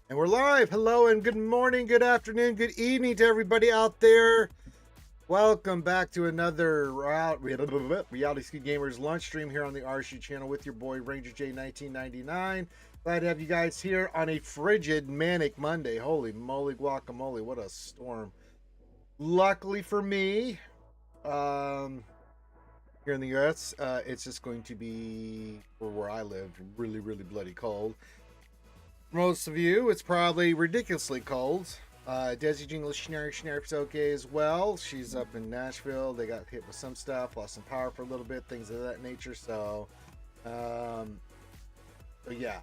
And we're live. Hello and good morning, good afternoon, good evening to everybody out there. Welcome back to another Reality Ski Gamers lunch stream here on the RSU channel with your boy Ranger J 1999. Glad to have you guys here on a frigid, manic Monday. Holy moly guacamole, what a storm. Luckily for me, here in the US, it's just going to be, for where I live, really, really bloody cold. Most of you, it's probably ridiculously cold. Desi Jingle Schnarf's okay as well. She's up in Nashville. They got hit with some stuff, lost some power for a little bit, things of that nature. So yeah.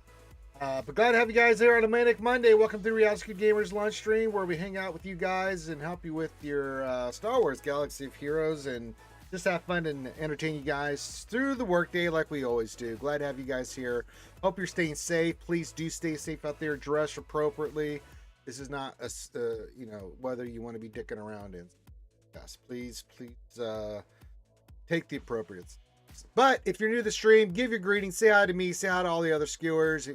But glad to have you guys here on a Manic Monday. Welcome to Reality Gamers lunch stream, where we hang out with you guys and help you with your Star Wars Galaxy of Heroes and just have fun and entertain you guys through the workday like we always do. Glad to have you guys here. Hope you're staying safe. Please do stay safe out there. Dress appropriately. This is not a whether you want to be dicking around in. Yes, please take the appropriate. But if you're new to the stream, give your greetings. Say hi to me. Say hi to all the other skewers.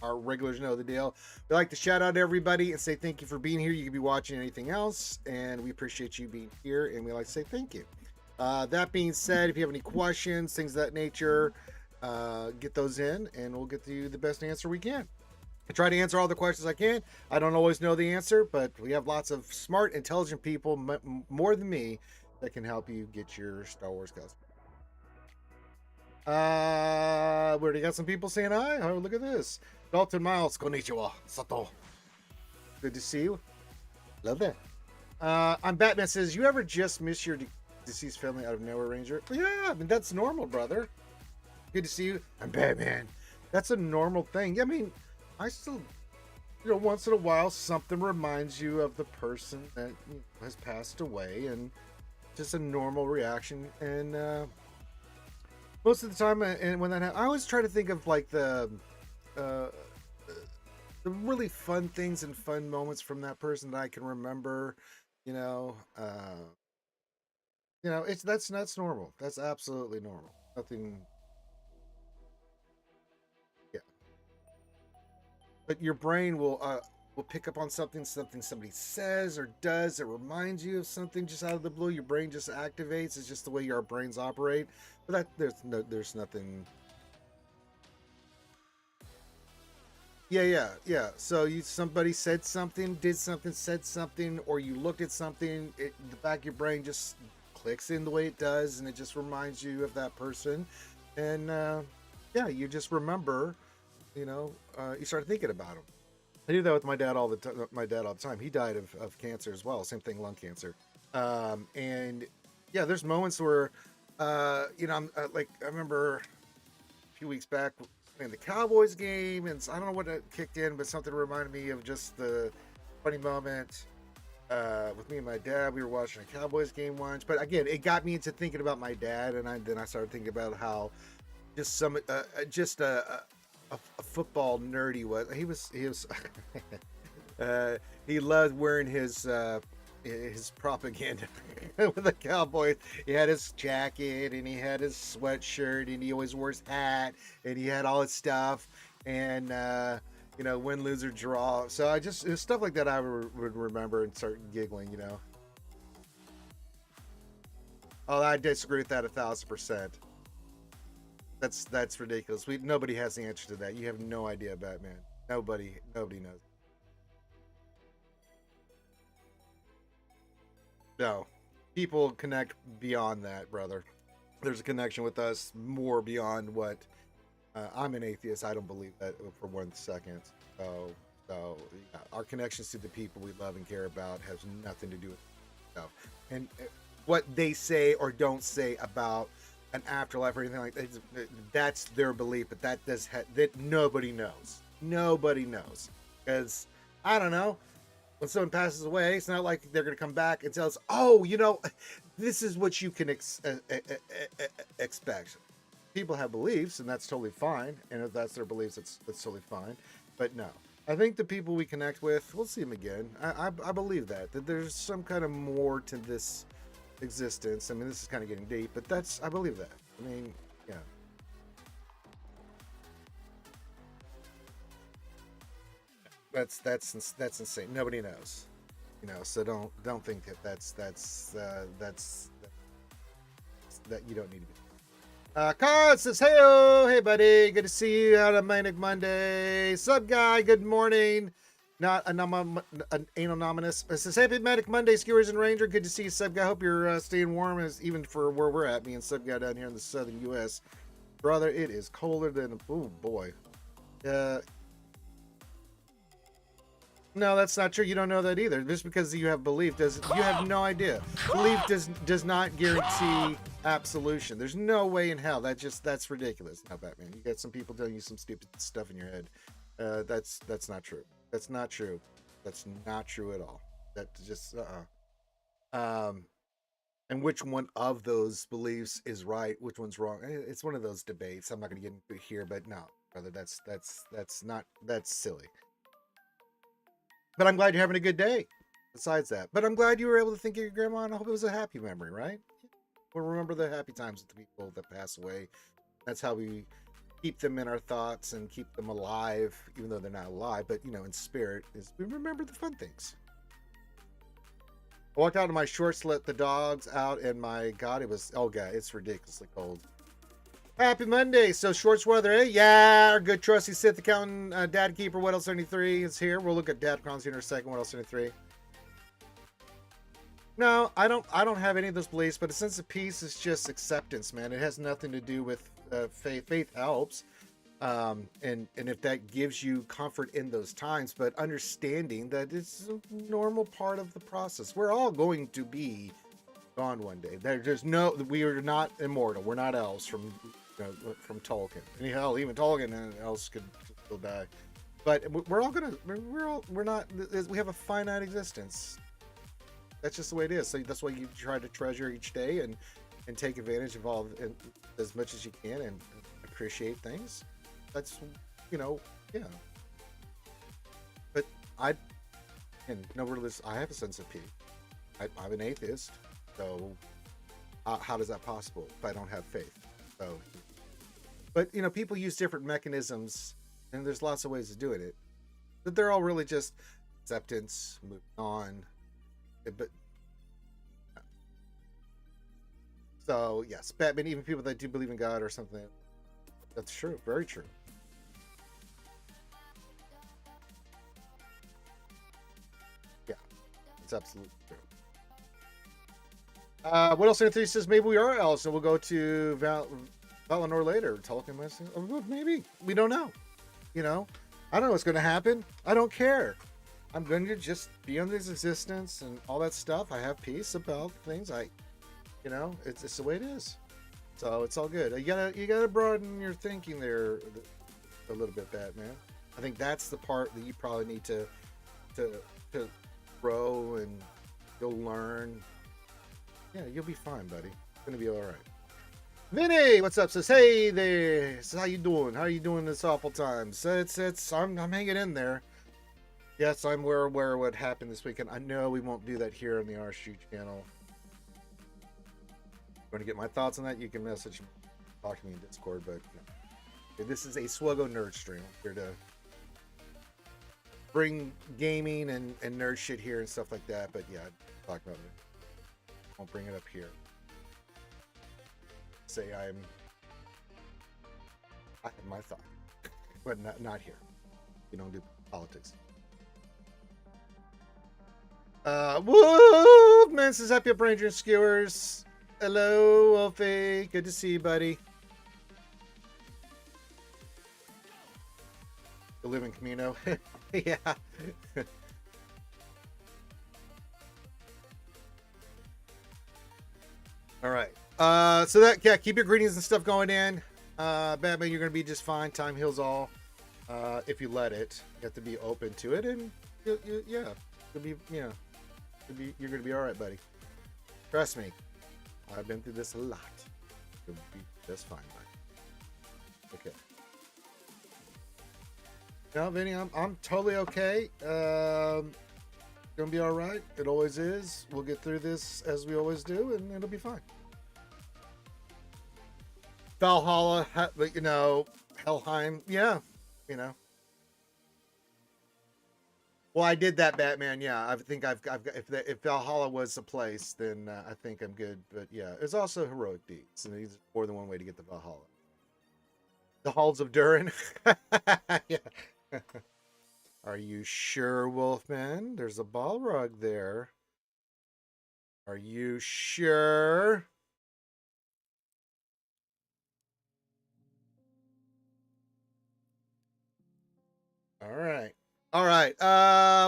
Our regulars know the deal. We like to shout out everybody and say thank you for being here. You could be watching anything else, and we appreciate you being here, and we like to say thank you. That being said, if you have any questions, things of that nature, get those in, and we'll get you the best answer we can. I try to answer all the questions I can. I don't always know the answer, but we have lots of smart, intelligent people, more than me, that can help you get your Star Wars guys. We already got some people saying hi. Oh, look at this. Dalton Miles, konnichiwa, Sato. Good to see you. Love that. I'm Batman says, you ever just miss your deceased family out of nowhere, Ranger? Yeah, I mean, that's normal, brother. Good to see you. I'm Batman. That's a normal thing. I mean, I still, once in a while, something reminds you of the person that has passed away, and just a normal reaction. And most of the time, and when that happens, I always try to think of like the really fun things and fun moments from that person that I can remember. That's normal. That's absolutely normal. Nothing. Yeah. But your brain will pick up on something somebody says or does that reminds you of something just out of the blue. Your brain just activates. It's just the way our brains operate. But there's nothing. Yeah. So somebody said something, did something, said something, or you looked at something. The back of your brain just clicks in the way it does, and it just reminds you of that person. And you just remember. You start thinking about him. I do that with my dad all the time. He died of cancer as well. Same thing, lung cancer. And yeah, there's moments where, I remember a few weeks back playing the Cowboys game, and I don't know what it kicked in, but something reminded me of just the funny moment with me and my dad. We were watching a Cowboys game once, but again, it got me into thinking about my dad, and then I started thinking about how just a football nerd he was. He was he loved wearing his propaganda with the Cowboys. He had his jacket and he had his sweatshirt and he always wore his hat and he had all his stuff and win, lose or draw. So it was stuff like that I would remember and start giggling. Oh, I disagree with that 1,000%. That's ridiculous. Nobody has the answer to that. You have no idea, Batman. Nobody knows. No, people connect beyond that, brother. There's a connection with us more beyond what. I'm an atheist. I don't believe that for 1 second. So yeah, our connections to the people we love and care about has nothing to do with stuff. And what they say or don't say about an afterlife or anything like that, that's their belief, but that nobody knows. Nobody knows. Because I don't know, when someone passes away, it's not like they're going to come back and tell us, oh, this is what you can expect. People have beliefs, and that's totally fine. And if that's their beliefs, that's totally fine. But no, I think the people we connect with, we'll see them again. I believe that there's some kind of more to this existence. I mean, this is kind of getting deep, but I believe that. I mean, yeah. that's insane. Nobody knows, you know. So don't think that that you don't need to be. Carl says, hey buddy, good to see you on a Maniac Monday. Sub guy, good morning. Not an anonymous. It says, happy Maniac Monday, skewers and ranger. Good to see you, sub guy. Hope you're staying warm, as even for where we're at, me and sub guy down here in the southern U.S. Brother, it is colder than, oh boy. No, that's not true. You don't know that either. Just because you have belief doesn't. You have no idea. Belief does not guarantee absolution. There's no way in hell. That's ridiculous. Now, Batman, you got some people telling you some stupid stuff in your head. That's not true. That's not true. That's not true at all. That just And which one of those beliefs is right? Which one's wrong? It's one of those debates. I'm not going to get into it here, but no, brother, that's silly. But I'm glad you're having a good day. Besides that, but I'm glad you were able to think of your grandma, and I hope it was a happy memory, right? We'll remember the happy times with the people that pass away. That's how we keep them in our thoughts and keep them alive, even though they're not alive. But you know, in spirit, is we remember the fun things. I walked out in my shorts, let the dogs out, and my God, it's ridiculously cold. Happy Monday. So shorts weather, eh? Yeah, our good trusty Sith accountant, Dad Keeper, What Else 73 is here. We'll look at Dad Crowns here in a second. What Else 73? No, I don't have any of those beliefs, but a sense of peace is just acceptance, man. It has nothing to do with faith. Faith helps. And if that gives you comfort in those times, but understanding that it's a normal part of the process. We're all going to be gone one day. We are not immortal. We're not elves from Tolkien. And hell, even Tolkien and elves could still die. But we're not. We have a finite existence. That's just the way it is. So that's why you try to treasure each day and take advantage of all as much as you can and appreciate things. That's yeah. But I have a sense of peace. I'm an atheist, so how is that possible if I don't have faith? So, but people use different mechanisms, and there's lots of ways of doing it. But they're all really just acceptance, moving on. But so yes, Batman. Even people that do believe in God or something. That's true. Very true. Yeah, it's absolutely true. What else? Anthony says maybe we are elves, so we'll go to Valinor later. Tolkien might say, maybe we don't know. I don't know what's going to happen. I don't care. I'm going to just be on this existence and all that stuff. I have peace about things. It's the way it is. So it's all good. You gotta broaden your thinking there a little bit, Batman. I think that's the part that you probably need to grow, and you'll learn. Yeah, you'll be fine, buddy. It's gonna be all right. Vinny, what's up? Says, hey there. Says, how you doing? How are you doing this awful time? So I'm hanging in there. Yes, I'm aware of what happened this weekend. I know we won't do that here on the RSU channel. Want to get my thoughts on that? You can message me, talk to me in Discord. But this is a Swgoh nerd stream. I'm here to bring gaming and nerd shit here and stuff like that. But yeah, talk about it. Won't bring it up here. Say I have my thought, but not here. We don't do politics. Wolfman says, happy up Ranger and Skewers. Hello, Wolfie. Good to see you, buddy. You live in Camino. Yeah. All right. So keep your greetings and stuff going in. Batman, you're gonna be just fine. Time heals all. If you let it, you have to be open to it, and you're gonna be all right, buddy. Trust me, I've been through this a lot. You'll be just fine, buddy. Okay. No, Vinny, I'm totally okay. Gonna be all right. It always is. We'll get through this as we always do, and it'll be fine. Valhalla, Helheim, yeah, Well, I did that, Batman. Yeah, I think I've got if Valhalla was a place, then I think I'm good. But yeah, there's also heroic deeds, and there's more than one way to get the Valhalla. The halls of Durin. Yeah. Are you sure, Wolfman? There's a Balrog there. Are you sure? All right. All right.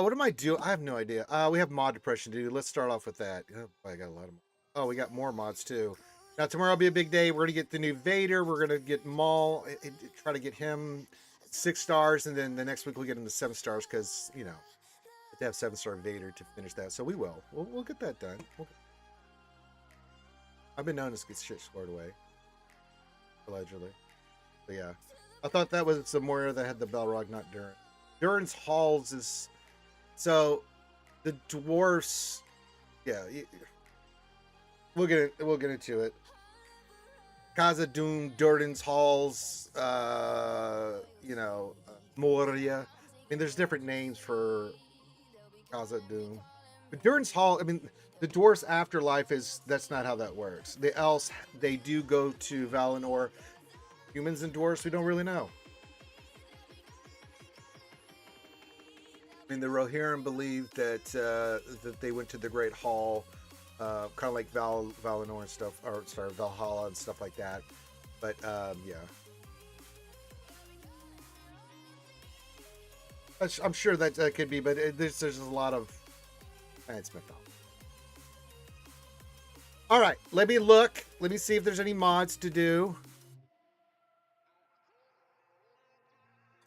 What am I doing? I have no idea. We have mod depression to do. Let's start off with that. Oh, I got a lot of. Oh, we got more mods too. Now tomorrow will be a big day. We're gonna get the new Vader. We're gonna get Maul. Try to get him 6 stars, and then the next week we'll get him to 7 stars because you know to have 7-star Vader to finish that. So we will. We'll get that done. I've been known to get shit squared away, allegedly. But yeah, I thought that was some more that had the Balrog, not Durin. Durin's halls is so the dwarfs. Yeah, we'll get into it. Khazad-dûm, Durin's halls. Moria. I mean, there's different names for Khazad-dûm, but Durin's hall. I mean, the dwarfs' afterlife that's not how that works. The elves, they do go to Valinor. Humans and dwarves, we don't really know. I mean, the Rohirrim believed that that they went to the Great Hall, kind of like Valinor and stuff, or sorry, Valhalla and stuff like that. But yeah, I'm sure that could be, but there's a lot of it's mythology. All right, let me look. Let me see if there's any mods to do.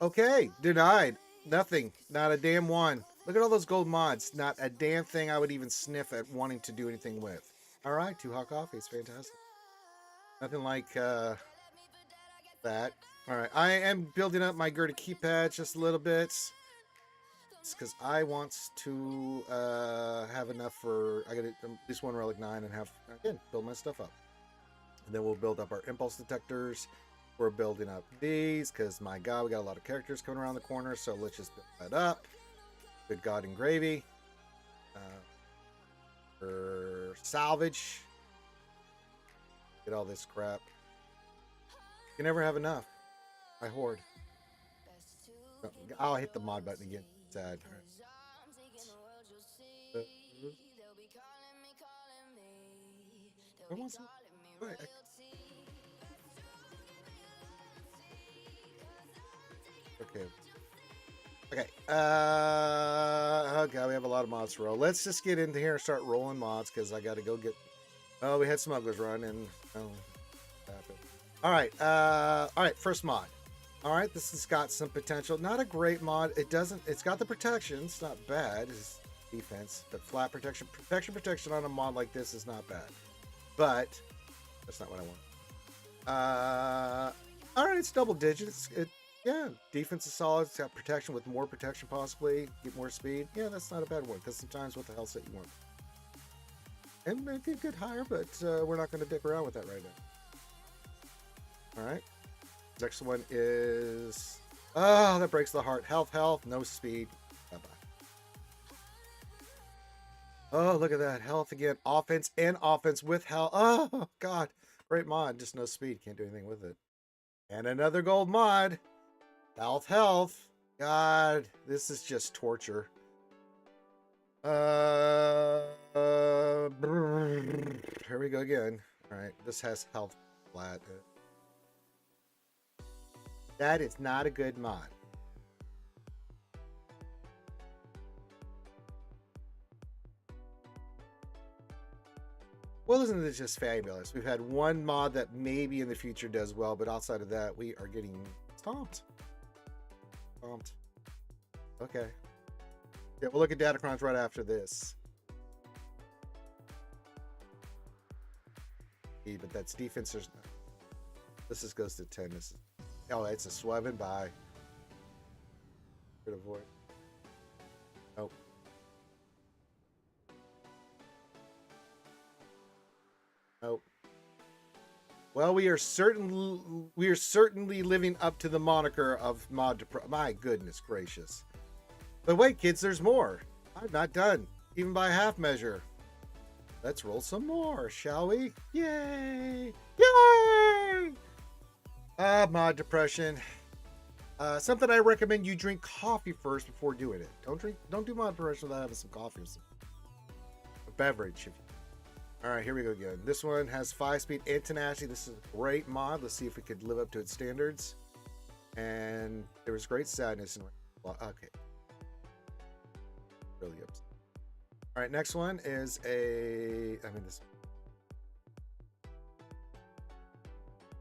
Okay, denied. Nothing. Not a damn one. Look at all those gold mods. Not a damn thing I would even sniff at wanting to do anything with. All right, 2 hot coffees. Fantastic. Nothing like that. All right, I am building up my Gerda keypad just a little bit. It's because I want to have enough for... I got at least 1 Relic 9 and have, again, build my stuff up. And then we'll build up our impulse detectors. We're building up these because, my God, we got a lot of characters coming around the corner. So let's just build that up. Good God and gravy. For salvage. Get all this crap. You never have enough. I hoard. I'll hit the mod button again. Sad. Right. Okay. Okay. Okay, we have a lot of mods to roll. Let's just get into here and start rolling mods because I got to go get. Oh, we had Smuggler's Run and all right. All right. First mod. All right. This has got some potential. Not a great mod. It doesn't. It's got the protection. It's not bad. It's defense, but flat protection. Protection on a mod like this is not bad. But that's not what I want. All right. It's double digits. Yeah, defense is solid. It's got protection with more protection possibly. Get more speed. Yeah, that's not a bad one because sometimes with the health set you want. And it could get higher, but we're not going to dick around with that right now. All right. Next one is... Oh, that breaks the heart. Health, no speed. Bye-bye. Oh, look at that. Health again. Offense with health. Oh, God. Great mod. Just no speed. Can't do anything with it. And another gold mod. Health. God, this is just torture. Here we go again. All right, this has health flat. That is not a good mod. Well, isn't it just fabulous? We've had one mod that maybe in the future does well, but outside of that, we are getting stomped. Okay. Yeah, we'll look at Datacrons right after this. But that's defense. This goes to 10. This is, oh, it's a swebbing by. Could avoid. Nope. Nope. Well, we are certainly living up to the moniker of mod. My goodness gracious. But wait, kids, there's more. I'm not done, even by half measure. Let's roll some more, shall we? Yay! Yay! Mod depression. Something I recommend you drink coffee first before doing it. Don't do mod depression without having some coffee or some beverage. All right, here we go again. This one has 5-speed and tenacity. This is a great mod. Let's see if we could live up to its standards. And there was great sadness in. Okay. Really upset. All right, next one is this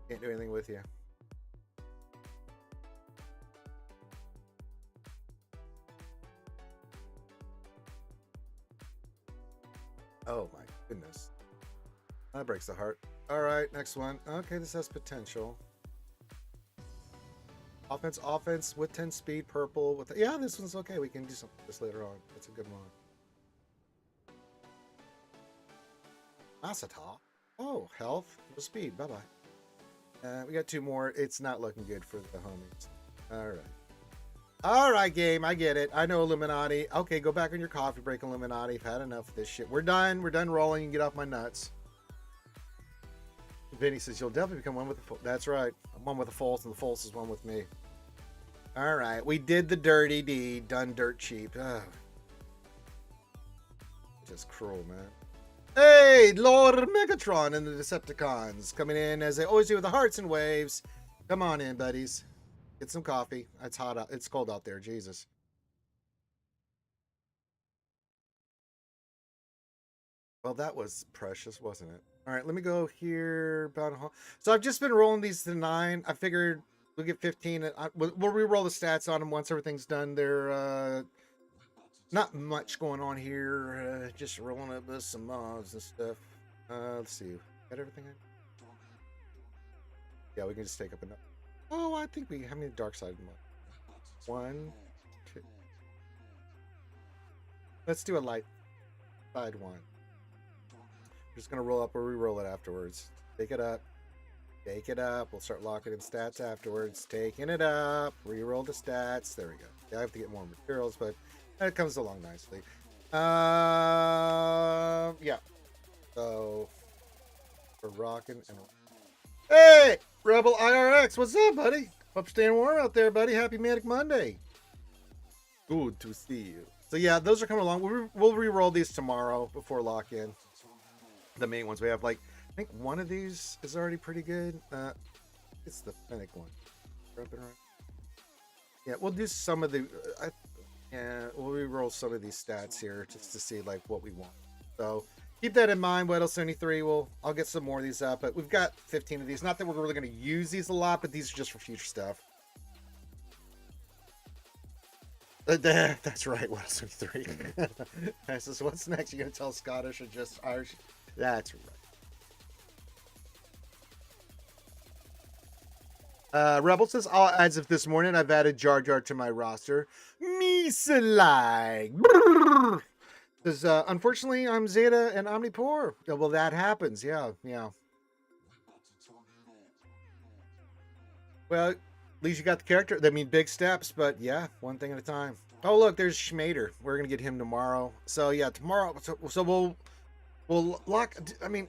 can't do anything with you. Oh my goodness. That breaks the heart. All right, next one. Okay, this has potential. Offense with 10 speed, purple. Yeah, this one's okay. We can do something with this later on. It's a good one. Masata. Oh, health, no speed. Bye-bye. We got 2 more. It's not looking good for the homies. All right. All right, game. I get it. I know Illuminati. Okay, go back on your coffee break, Illuminati. I've had enough of this shit. We're done. We're done rolling. You can get off my nuts. Vinny says, you'll definitely become one with the... That's right. I'm one with the false, and the false is one with me. All right. We did the dirty deed. Done dirt cheap. Oh. Just cruel, man. Hey, Lord Megatron and the Decepticons coming in as they always do with the hearts and waves. Come on in, buddies. Get some coffee. It's hot out. It's cold out there. Jesus. Well, that was precious, wasn't it? All right, let me go here. So I've just been rolling these to 9. I figured we'll get 15. We'll re-roll the stats on them once everything's done. They're not much going on here. Just rolling up with some mods and stuff. Let's see. Got everything in? Yeah, we can just take up enough. Oh, I think how many dark side mods? 1, 2. Let's do a light side one. Just gonna roll up or re-roll it afterwards. Take it up. Take it up. We'll start locking in stats afterwards. Taking it up. Re-roll the stats. There we go. Yeah, I have to get more materials, but it comes along nicely. Yeah. So we're rocking and hey, Rebel IRX, what's up, buddy? Hope staying warm out there, buddy. Happy Manic Monday. Good to see you. So yeah, those are coming along. We'll re-roll these tomorrow before lock-in. The main ones we have, like, I think one of these is already pretty good. It's the Fennec one. Yeah, we'll do some of the. We'll re-roll some of these stats here just to see like what we want. So keep that in mind. Weddle 73. I'll get some more of these up, but we've got 15 of these. Not that we're really going to use these a lot, but these are just for future stuff. That's right. Weddle 73. I says, what's next? You gonna tell Scottish or just Irish? That's right. Rebel says, as of this morning, I've added Jar Jar to my roster. Me-like. Says, unfortunately, I'm Zeta and Omnipore. Well, that happens. Yeah. Well, at least you got the character. I mean, big steps, but yeah, one thing at a time. Oh, look, there's Schmader. We're going to get him tomorrow. So, yeah, tomorrow. So we'll lock. I mean,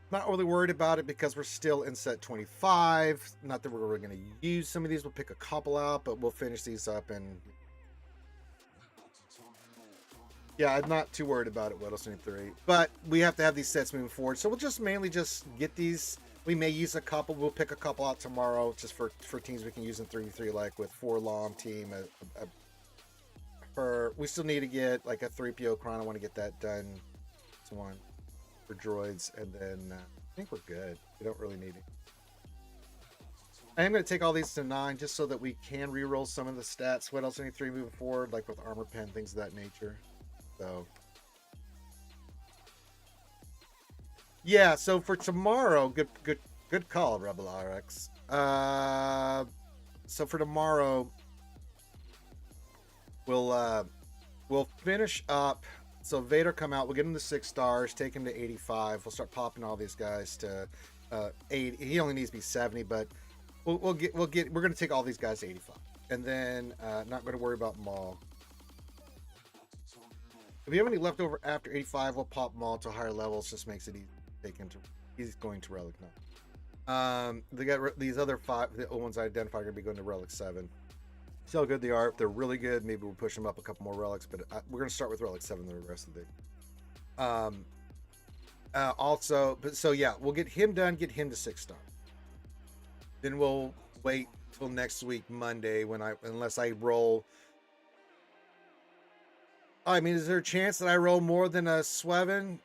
not really worried about it because we're still in set 25. Not that we're really going to use some of these. We'll pick a couple out, but we'll finish these up. And yeah, I'm not too worried about it, Weddle 73. But we have to have these sets moving forward. So we'll just mainly just get these. We may use a couple. We'll pick a couple out tomorrow just for teams we can use in 3v3, like with 4-LOM team. We still need to get like a 3PO Chron. I want to get that done. It's one for droids, and then I think we're good. We don't really need it. I am going to take all these to 9 just so that we can re-roll some of the stats. What else? 73 moving forward, like with armor pen, things of that nature. So yeah. So for tomorrow, good call, Rebel RX. So for tomorrow, we'll finish up. So Vader come out. We'll get him to 6 stars. Take him to 85. We'll start popping all these guys to 80. He only needs to be 70, but we're gonna take all these guys to 85. And then not going to worry about Maul. If you have any leftover after 85, we'll pop Maul to higher levels. Just makes it easy to take into. He's going to Relic now. They got these other 5. The ones I identified are going to be going to Relic 7. See how good they are. If they're really good, maybe we'll push them up a couple more relics. But we're going to start with Relic 7 the rest of the day. Also, but so yeah, we'll get him done. Get him to 6-star. Then we'll wait till next week Monday unless I roll. I mean, is there a chance that I roll more than a Swgoh?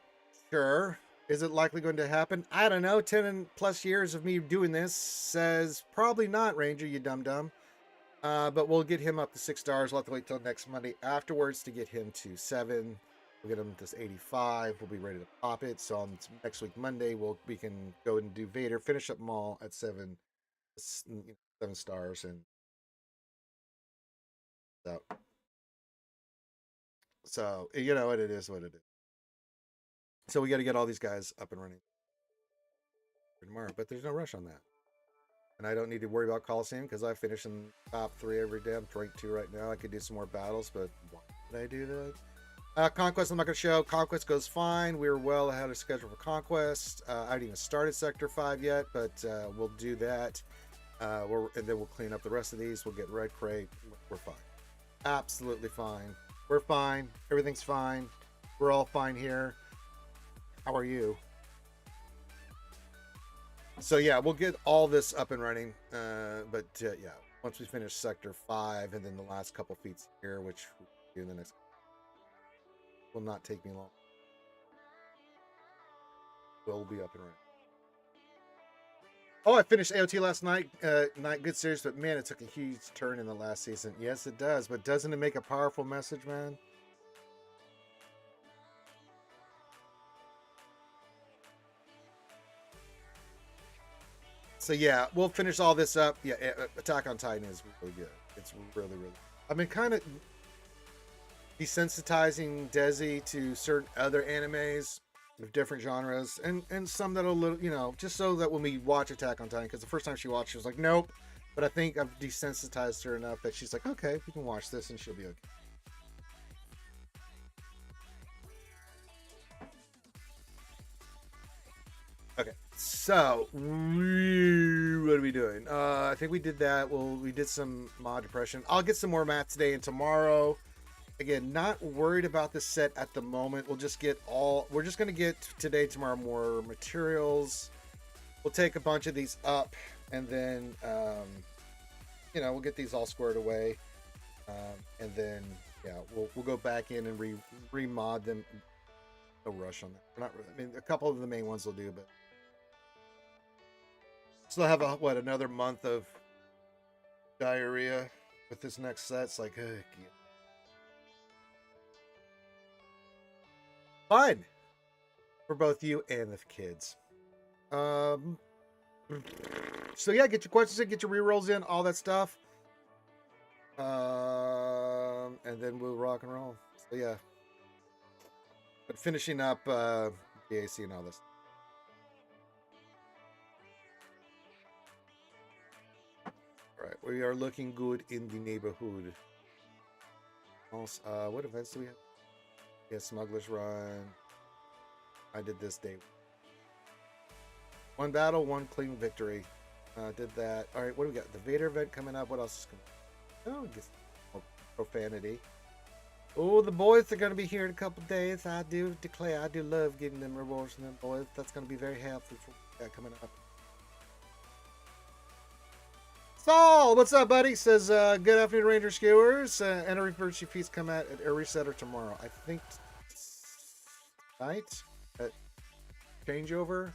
Sure. Is it likely going to happen? I don't know. 10 plus years of me doing this says probably not, Ranger, you dum-dum. But we'll get him up to 6 stars. We'll have to wait till next Monday afterwards to get him to 7. We'll get him to 85. We'll be ready to pop it. So on next week Monday, we can go and do Vader, finish up Maul at 7 stars, and so you know what it is. So we got to get all these guys up and running tomorrow, but there's no rush on that. And I don't need to worry about Coliseum because I finish in top 3 every day. I'm rank 2 right now. I could do some more battles, but why would I do that? Conquest, I'm not going to show. Conquest goes fine. We're well ahead of schedule for Conquest. I haven't even started Sector 5 yet, but we'll do that. And then we'll clean up the rest of these. We'll get Red Crate. We're fine. Absolutely fine. We're fine. Everything's fine. We're all fine here. How are you? So yeah, we'll get all this up and running. But yeah, once we finish Sector 5 and then the last couple feats here, which we'll do in the next, will not take me long. We'll be up and running. Oh, I finished AOT last night. Not good series, but man, it took a huge turn in the last season. Yes, it does. But doesn't it make a powerful message, man? So yeah, we'll finish all this up. Yeah, Attack on Titan is really good. It's really, really. I've been kind of desensitizing Desi to certain other animes of different genres, and some that are a little, just so that when we watch Attack on Titan, because the first time she watched, she was like, nope. But I think I've desensitized her enough that she's like, okay, we can watch this, and she'll be okay. Okay, so what are we doing? I think we did that. Well, we did some mod depression. I'll get some more math today and tomorrow. Again, not worried about the set at the moment. We're just going to get today, tomorrow, more materials. We'll take a bunch of these up, and then, we'll get these all squared away. And then, yeah, we'll go back in and remod them. No rush on that. We're not really, I mean, a couple of the main ones will do, but still have another month of diarrhea with this next set. It's like, fine for both you and the kids. So yeah, get your questions in, get your rerolls in, all that stuff. And then we'll rock and roll. So yeah. But finishing up DAC and all this. All right, we are looking good in the neighborhood. Also, what events do we have? Yeah, Smuggler's Run. I did this day. 1 battle, 1 clean victory. Did that. All right, what do we got? The Vader event coming up. What else is coming up? Oh, just more profanity. Oh, the boys are going to be here in a couple days. I do declare, I do love getting them rewards from them boys. That's going to be very helpful for that coming up. Saul, what's up, buddy? Says, good afternoon, Ranger Skewers. Anniversary feast come out at Air Resetter tomorrow. I think tonight at changeover,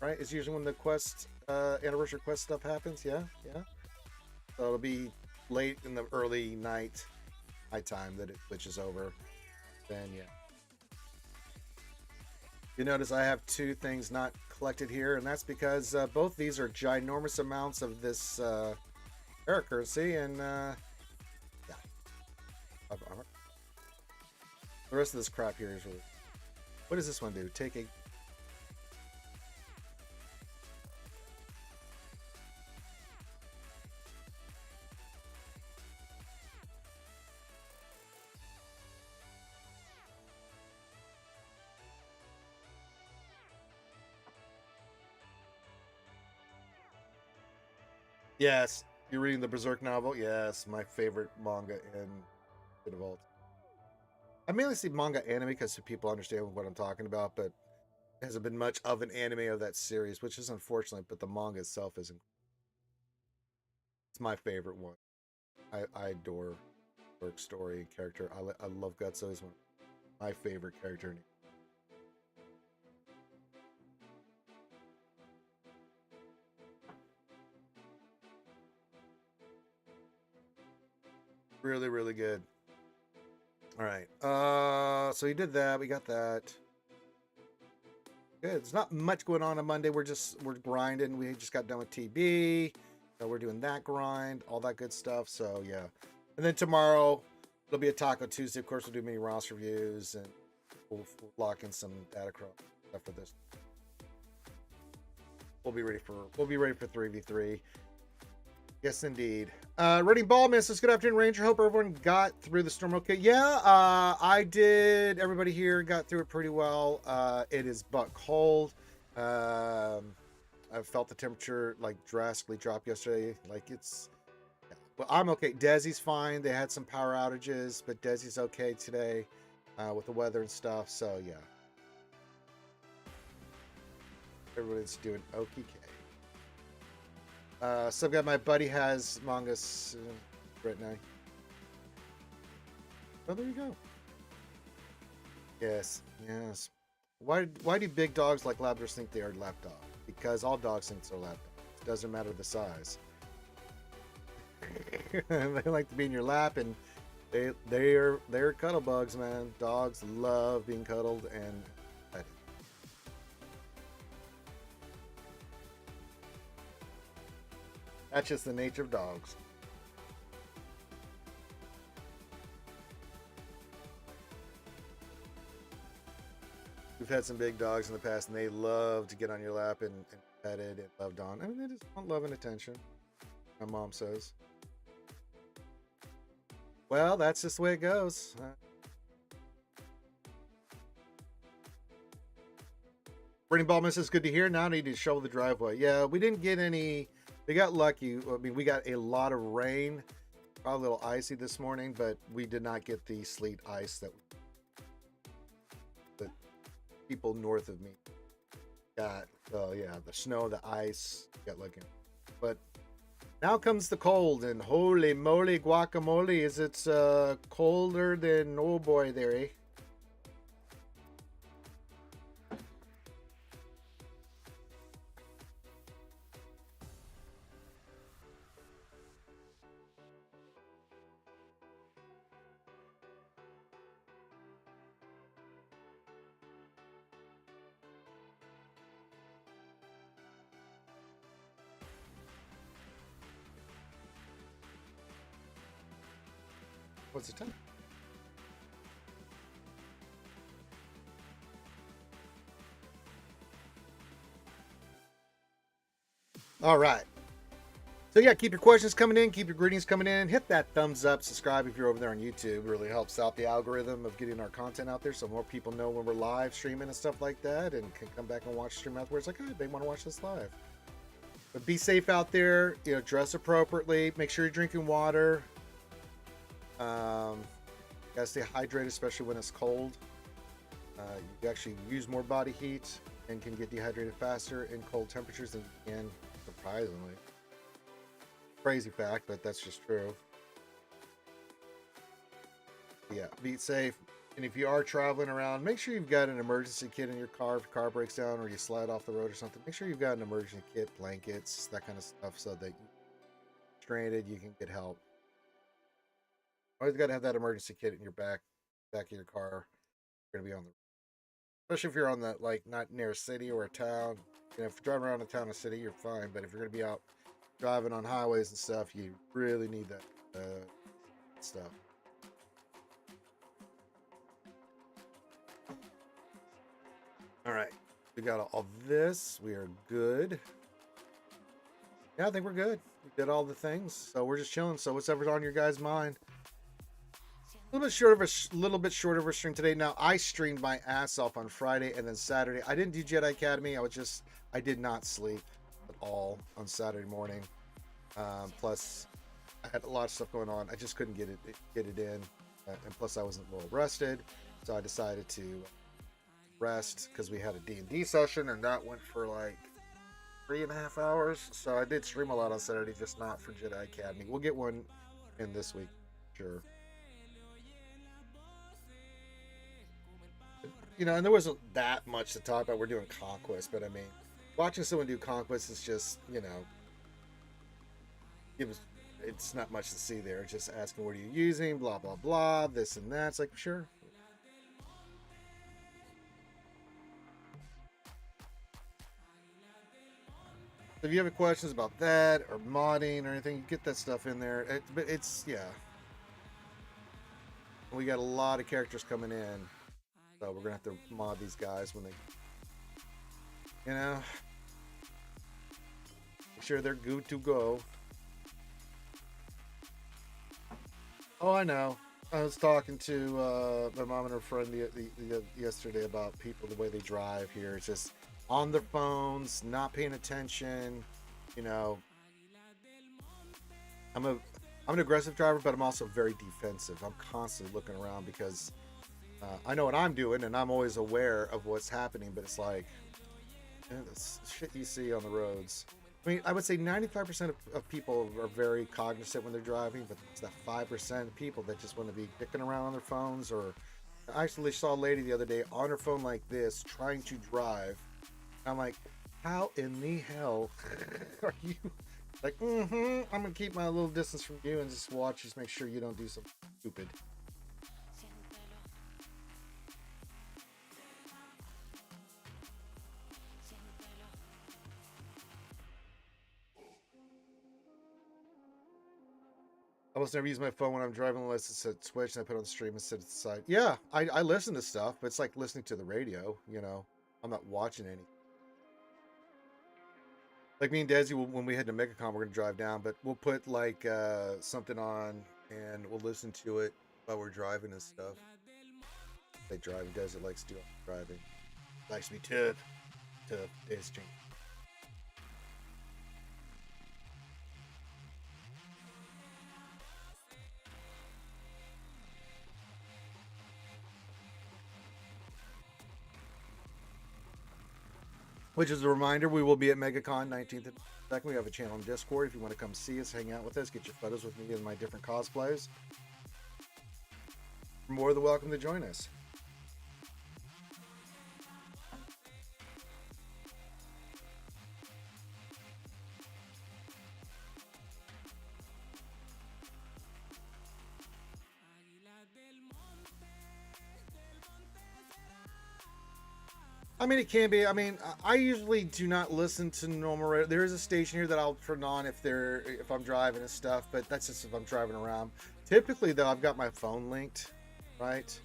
right? It's usually when the quest, anniversary quest stuff happens. Yeah. So it'll be late in the early night time that it switches over. Then, yeah. You notice I have 2 things not collected here, and that's because both these are ginormous amounts of this error currency, and yeah. The rest of this crap here is really... What does this one do? Take a... Yes, you're reading the Berserk novel. Yes, my favorite manga in of all. I mainly see manga anime because people understand what I'm talking about, but there hasn't been much of an anime of that series, which is unfortunate. But the manga itself isn't. It's my favorite one. I adore Berserk story and character. I love Gutso. He's one of my favorite character. Really, really good. All right. So we did that. We got that. Good. There's not much going on Monday. We're grinding. We just got done with TB. So we're doing that grind, all that good stuff. So yeah. And then tomorrow it'll be a Taco Tuesday. Of course, we'll do mini Ross reviews and we'll lock in some data stuff for this. We'll be ready for 3v3. Yes, indeed. Running Ballman says, good afternoon, Ranger. Hope everyone got through the storm okay. Yeah, I did. Everybody here got through it pretty well. It is butt cold. I felt the temperature like drastically drop yesterday. Like it's, yeah. But I'm okay. Desi's fine. They had some power outages, but Desi's okay today with the weather and stuff. So yeah, everybody's doing okay. Some guy, my buddy has mangas right now. Oh, there you go. Yes, yes. Why do big dogs like Labradors think they are lapdog? Because all dogs think they're lapdogs. It doesn't matter the size. They like to be in your lap, and they're cuddle bugs, man. Dogs love being cuddled and petted. That's just the nature of dogs. We've had some big dogs in the past, and they love to get on your lap and petted and loved on. I mean, they just want love and attention, my mom says. Well, that's just the way it goes. Brittany Ballman says, good to hear. Now I need to shovel the driveway. Yeah, we didn't get any. We got lucky. I mean, we got a lot of rain. Probably a little icy this morning, but we did not get the sleet ice that people north of me got. Oh yeah, the snow, the ice, got looking. But now comes the cold, and holy moly guacamole, is it colder than, oh boy there, eh? What's the time? All right. So yeah, keep your questions coming in, keep your greetings coming in. Hit that thumbs up, subscribe if you're over there on YouTube. It really helps out the algorithm of getting our content out there, so more people know when we're live streaming and stuff like that, and can come back and watch stream afterwards. Like, oh, they want to watch this live. But be safe out there. You know, dress appropriately. Make sure you're drinking water. Gotta stay hydrated, especially when it's cold. You actually use more body heat and can get dehydrated faster in cold temperatures than you can, surprisingly. Crazy fact, but that's just true. Yeah, be safe. And if you are traveling around, make sure you've got an emergency kit in your car. If your car breaks down or you slide off the road or something, make sure you've got an emergency kit, blankets, that kind of stuff, so that you're stranded, you can get help. Always got to have that emergency kit in your back of your car. You're gonna be on the, especially if you're on the, like, not near a city or a town. You know, if you're driving around a town or city, you're fine. But if you're gonna be out driving on highways and stuff, you really need that stuff. All right, we got all this. We are good. Yeah, I think we're good. We did all the things, so we're just chilling. So whatever's on your guys' mind. A little bit short of a stream today. Now, I streamed my ass off on Friday and then Saturday. I didn't do Jedi Academy. I did not sleep at all on Saturday morning. Plus, I had a lot of stuff going on. I just couldn't get it in, and plus I wasn't well rested, so I decided to rest because we had a D&D session, and that went for like 3.5 hours. So I did stream a lot on Saturday, just not for Jedi Academy. We'll get one in this week, sure. You know, and there wasn't that much to talk about. We're doing Conquest, but I mean, watching someone do Conquest is just, you know, it's not much to see there. It's just asking what are you using, blah blah blah, this and that. It's like, sure. If you have any questions about that or modding or anything, get that stuff in there. But it's, yeah. We got a lot of characters coming in, so we're gonna have to mod these guys when they, you know, make sure they're good to go. Oh, I know. I was talking to my mom and her friend yesterday about people, the way they drive here. It's just on their phones, not paying attention. You know, I'm an aggressive driver, but I'm also very defensive. I'm constantly looking around because I know what I'm doing, and I'm always aware of what's happening. But it's like, the shit you see on the roads. I mean, I would say 95% of people are very cognizant when they're driving, but it's that 5% of people that just want to be dicking around on their phones. Or I actually saw a lady the other day on her phone like this, trying to drive. I'm like, how in the hell are you? Like, I'm gonna keep my little distance from you and just watch, just make sure you don't do something stupid. I almost never use my phone when I'm driving unless it's at Switch and I put it on the stream and sit at the side. Yeah, I listen to stuff, but it's like listening to the radio, you know. I'm not watching any. Like me and Desi, when we head to MegaCon, we're gonna drive down, but we'll put like something on and we'll listen to it while we're driving and stuff. They drive, and Desi likes to do driving. Likes to be tough, Desi. Which is a reminder, we will be at MegaCon 19th and 2nd. We have a channel on Discord. If you want to come see us, hang out with us, get your photos with me and my different cosplays, you're more than welcome to join us. I mean, it can be. I mean, I usually do not listen to normal radio. There is a station here that I'll turn on if I'm driving and stuff, but that's just if I'm driving around. Typically, though, I've got my phone linked, right?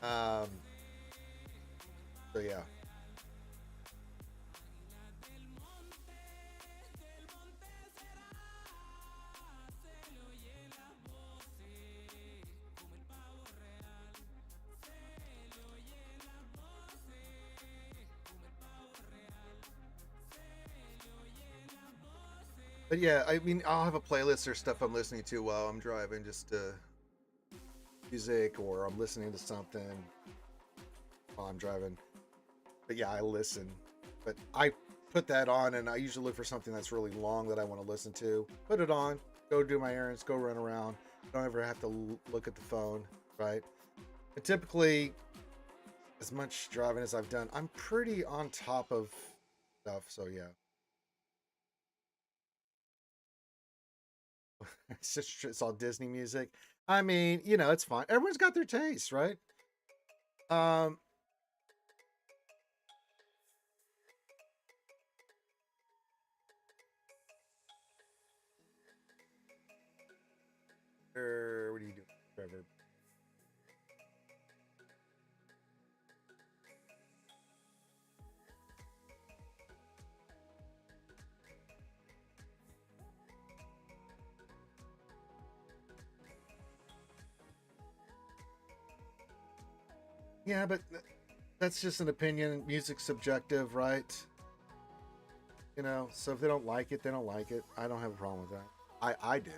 Um, so yeah. But yeah, I mean, I'll have a playlist or stuff I'm listening to while I'm driving, just music, or I'm listening to something while I'm driving. But yeah, I listen. But I put that on, and I usually look for something that's really long that I want to listen to. Put it on, go do my errands, go run around. Don't ever have to look at the phone, right? And typically, as much driving as I've done, I'm pretty on top of stuff. So yeah, it's all Disney music. I mean, you know, it's fine. Everyone's got their taste, right? Um, what are you doing, Trevor? Yeah, but that's just an opinion. Music's subjective, right? You know, so if they don't like it, they don't like it. I don't have a problem with that. I do.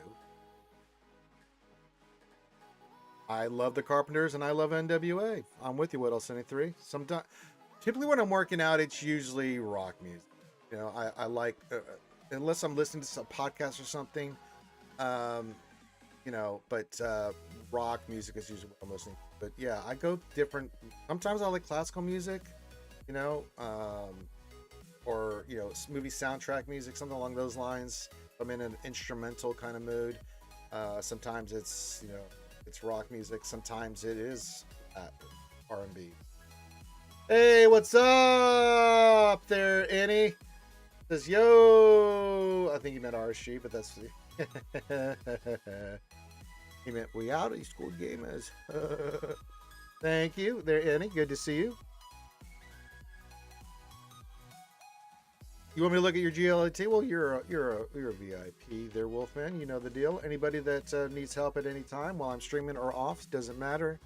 I love the Carpenters and I love NWA. I'm with you, What Else 73. Sometimes, typically when I'm working out, it's usually rock music. You know, I like, unless I'm listening to some podcast or something, um, you know, but rock music is usually what I'm listening to. But yeah, I go different. Sometimes I like classical music, you know, or, you know, movie soundtrack music, something along those lines. I'm in an instrumental kind of mood. Sometimes it's, you know, it's rock music. Sometimes it is R&B. Hey, what's up there, Annie? Says yo. I think he meant RSG, but that's he meant we out. He scored gamers. Thank you, there, Annie. Good to see you. You want me to look at your GLAT? Well, you're a VIP there, Wolfman. You know the deal. Anybody that needs help at any time while I'm streaming or off, doesn't matter.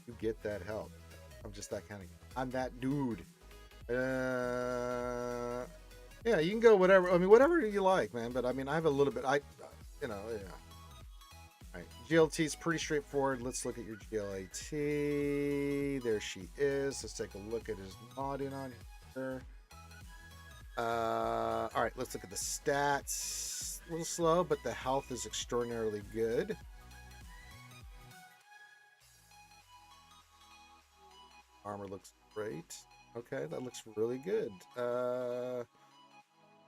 You get that help. I'm just that kind of. I'm that dude. Yeah, you can go whatever. I mean, whatever you like, man. But I mean, I have a little bit. You know, yeah. All right, GLT is pretty straightforward. Let's look at your GLAT. There she is. Let's take a look at his modding on here. All right, let's look at the stats. A little slow, but the health is extraordinarily good. Armor looks great. Okay, that looks really good.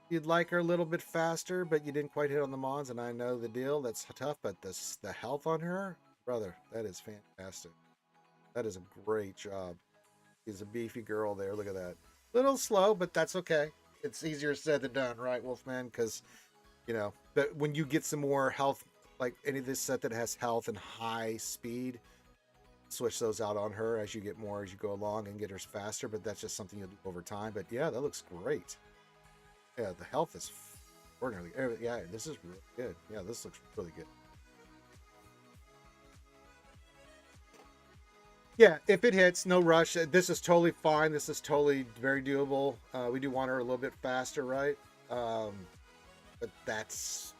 You'd like her a little bit faster, but you didn't quite hit on the mons, and I know the deal. That's tough, but the health on her, brother, that is fantastic. That is a great job. She's a beefy girl there. Look at that. Little slow, but that's okay. It's easier said than done, right, Wolfman? Because, you know, but when you get some more health, like any of this set that has health and high speed, switch those out on her as you get more as you go along and get her faster. But that's just something you'll do over time. But yeah, that looks great. Yeah, the health is ordinarily. Yeah, this is really good. Yeah, this looks really good. Yeah, if it hits, no rush. This is totally fine. This is totally very doable. We do want her a little bit faster, right? But that's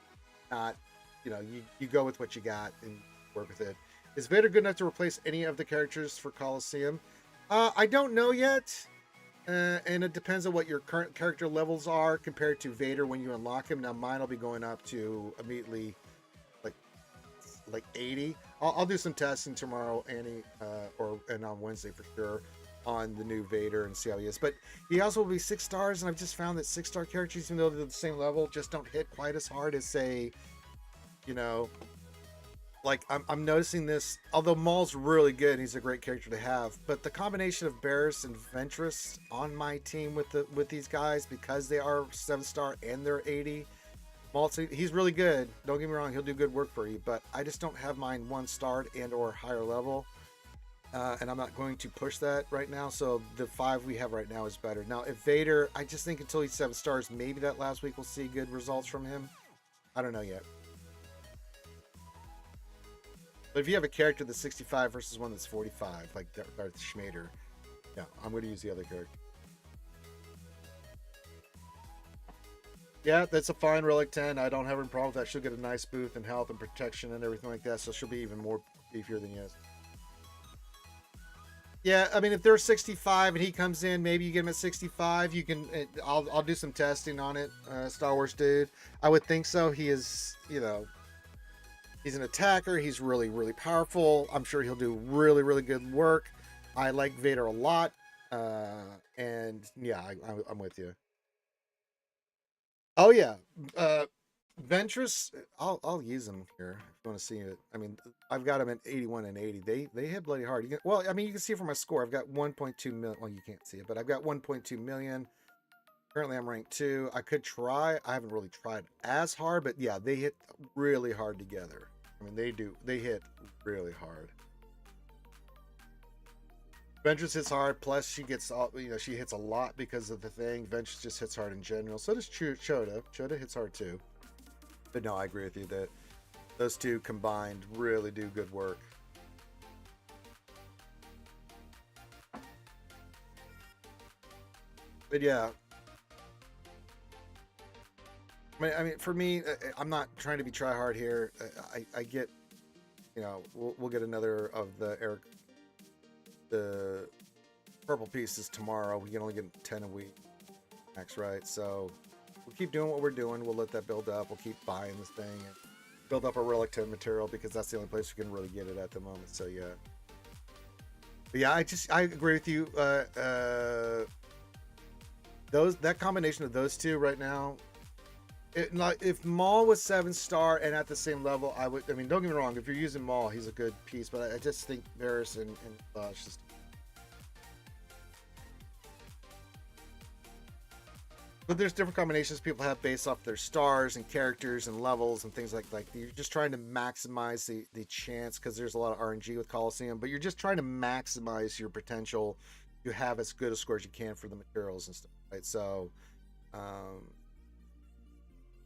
not, you know, you go with what you got and work with it. Is Vader good enough to replace any of the characters for Coliseum? I don't know yet. And it depends on what your current character levels are compared to Vader when you unlock him. Now mine will be going up to immediately like 80. I'll do some testing tomorrow, Annie, and on Wednesday for sure on the new Vader and see how he is. But he also will be 6 stars, and I've just found that 6-star characters, even though they're the same level, just don't hit quite as hard as, say, you know, like I'm noticing this. Although Maul's really good, he's a great character to have. But the combination of Barris and Ventress on my team with these guys, because they are 7-star and they're 80. He's really good. Don't get me wrong; he'll do good work for you. But I just don't have mine 1-starred and/or higher level, and I'm not going to push that right now. So the 5 we have right now is better. Now, if Vader, I just think until he's 7 stars, maybe that last week we'll see good results from him. I don't know yet. But if you have a character that's 65 versus one that's 45, like Darth Schmader, yeah, I'm going to use the other character. Yeah, that's a fine Relic 10. I don't have any problem with that. She'll get a nice boost in health and protection and everything like that, so she'll be even more beefier than he is. Yeah, I mean, if they're 65 and he comes in, maybe you get him at 65. You can. I'll do some testing on it, Star Wars dude. I would think so. He is, you know, he's an attacker. He's really, really powerful. I'm sure he'll do really, really good work. I like Vader a lot, and yeah, I'm with you. Oh yeah, Ventress. I'll use them here if you want to see it. I mean, I've got them at 81 and 80. They hit bloody hard. Well, I mean, you can see from my score. I've got 1.2 million. Well, you can't see it, but I've got 1.2 million. Currently, I'm ranked 2. I could try. I haven't really tried as hard, but yeah, they hit really hard together. I mean, they do. They hit really hard. Ventress hits hard. Plus, she gets all. You know, she hits a lot because of the thing. Ventress just hits hard in general. So does Choda. Choda hits hard too. But no, I agree with you that those two combined really do good work. But yeah. I mean, for me, I'm not trying to be try hard here. I get, you know, we'll get another of the purple pieces tomorrow. We can only get 10 a week max, right? So we'll keep doing what we're doing. We'll let that build up. We'll keep buying this thing and build up our relic tome material because that's the only place we can really get it at the moment. So yeah. But yeah, I agree with you. That combination of those two right now, if Maul was 7-star and at the same level, I would. I mean, don't get me wrong. If you're using Maul, he's a good piece, but I just think Varys and just. But there's different combinations people have based off their stars and characters and levels and things like you're just trying to maximize the chance because there's a lot of RNG with Coliseum, but you're just trying to maximize your potential to have as good a score as you can for the materials and stuff, right? So,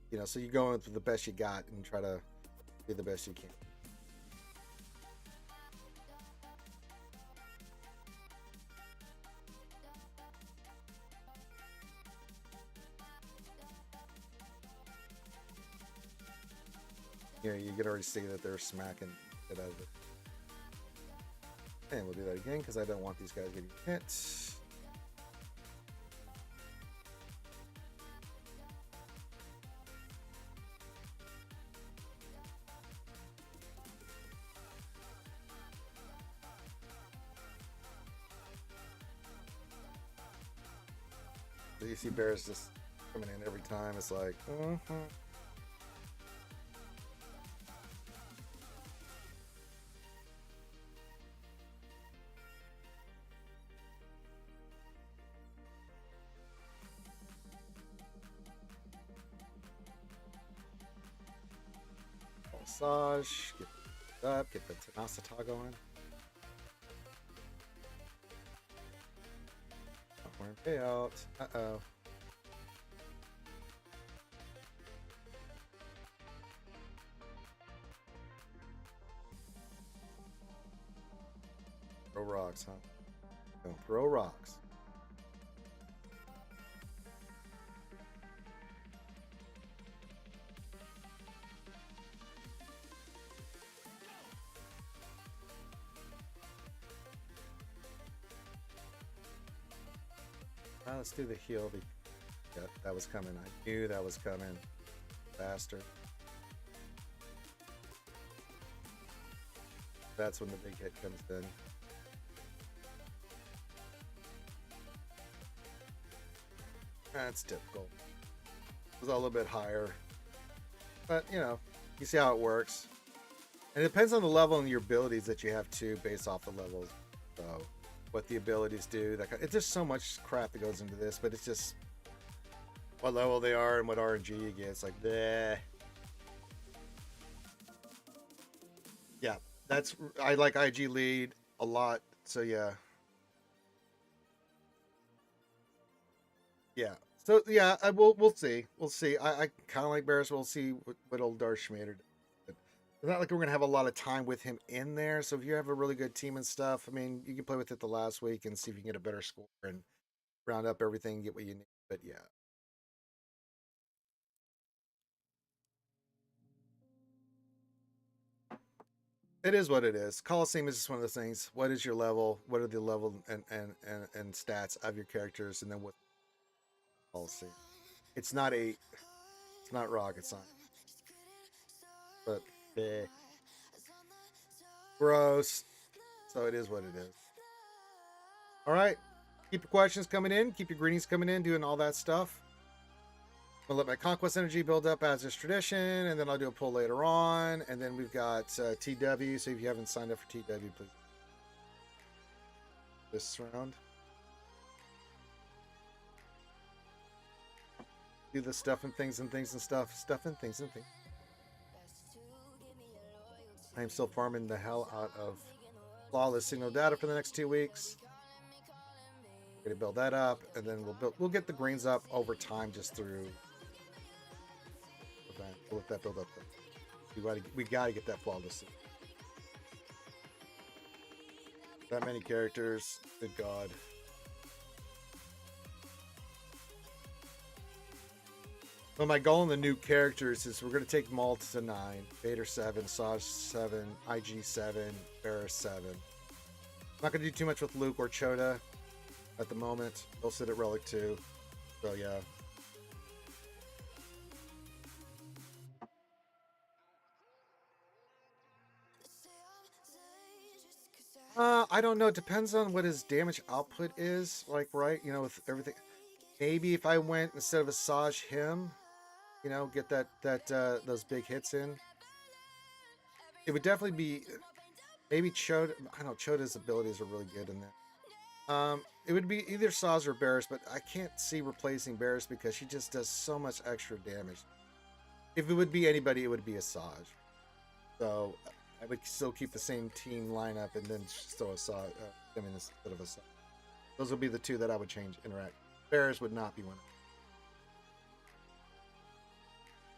you know, so you go with the best you got and try to do the best you can. Yeah, you can already see that they're smacking it out of it. And we'll do that again because I don't want these guys getting hit. So you see bears just coming in every time. It's like, massage, get it up, get the tenacity going. More payout. Uh-oh. Throw rocks, huh? Don't throw rocks. Let's do the heal. Yeah, that was coming. I knew that was coming. Bastard. That's when the big hit comes in. That's typical. It was a little bit higher. But, you know, you see how it works. And it depends on the level and your abilities that you have too, based off the levels. So, what the abilities do. It's just so much crap that goes into this, but it's just what level they are and what RNG you get. It's like, bleh. Yeah, I like IG lead a lot. So yeah. Yeah. So yeah, we'll see. We'll see. I kind of like Barris. We'll see what old Darth Schmader does. It's not like we're gonna have a lot of time with him in there. So if you have a really good team and stuff, I mean, you can play with it the last week and see if you can get a better score and round up everything and get what you need. But yeah. It is what it is. Coliseum is just one of those things. What is your level? What are the level and stats of your characters, and then what Coliseum? It's not rocket science, but bleh. Gross. So it is what it is. All right. Keep your questions coming in. Keep your greetings coming in. Doing all that stuff. I'll let my conquest energy build up as is tradition, and then I'll do a pull later on. And then we've got TW. So if you haven't signed up for TW, please. This round. Do the stuff and things and things and stuff. Stuff and things and things. I am still farming the hell out of flawless signal data for the next 2 weeks. We're gonna build that up, and then we'll get the greens up over time just through event. We'll let that build up. We gotta get that flawless. That many characters, good God. Well, my goal in the new characters is we're going to take Maul to 9, Vader 7, Saj 7, IG 7, Barris 7. I'm not going to do too much with Luke or Chota at the moment. They'll sit at Relic 2. So, yeah. I don't know. It depends on what his damage output is. Like, right? You know, with everything. Maybe if I went instead of a Saj him, you know, get those big hits in. It would definitely be maybe Chota. I don't know. Chota's abilities are really good in that. It would be either Saj or Barris, but I can't see replacing Barris because she just does so much extra damage. If it would be anybody, it would be a Saj. So I would still keep the same team lineup and then just throw a Saj. I mean, instead of a Saj. Those would be the two that I would change interact. Barris would not be one.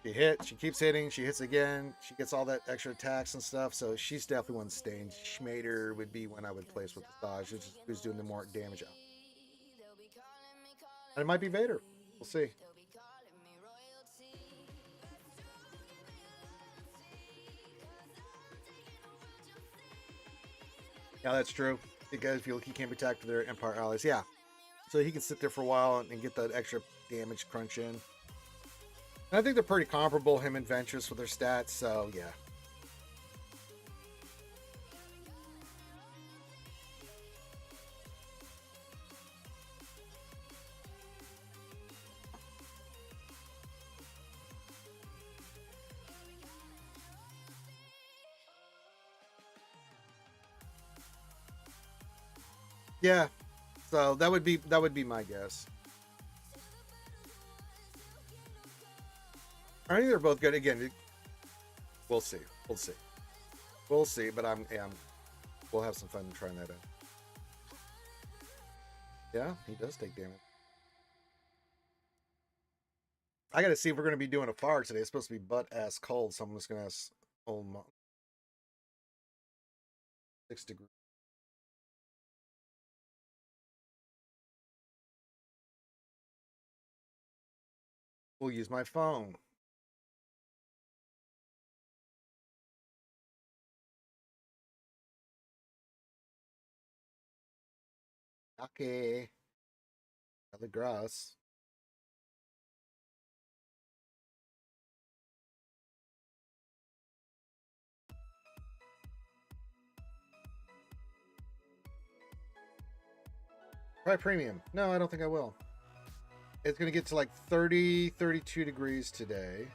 She hit, she keeps hitting, she hits again, she gets all that extra attacks and stuff, so she's definitely one stained. Schmader would be one I would place with the Saj, who's doing the more damage out. And it might be Vader. We'll see. Yeah, that's true. Because if you look, he can't be attacked for their Empire allies. Yeah. So he can sit there for a while and get that extra damage crunch in. And I think they're pretty comparable, him and Ventress, with their stats, so yeah. Yeah. So that would be my guess. I think they're both good. Again, we'll see. We'll see. We'll see. But we'll have some fun trying that out. Yeah, he does take damage. I got to see if we're going to be doing a far today. It's supposed to be butt ass cold, so I'm just going to ask. 6 degrees. We'll use my phone. Okay. The grass. Try premium. No, I don't think I will. It's going to get to like 30, 32 degrees today.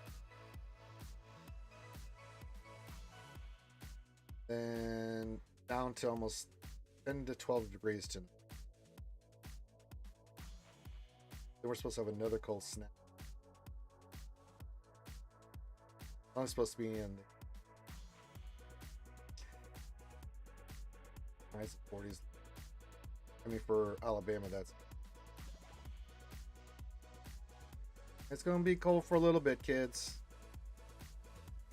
Then down to almost 10 to 12 degrees tonight. Then we're supposed to have another cold snap. I'm supposed to be in the highs 40s. I mean, for Alabama, it's going to be cold for a little bit, kids.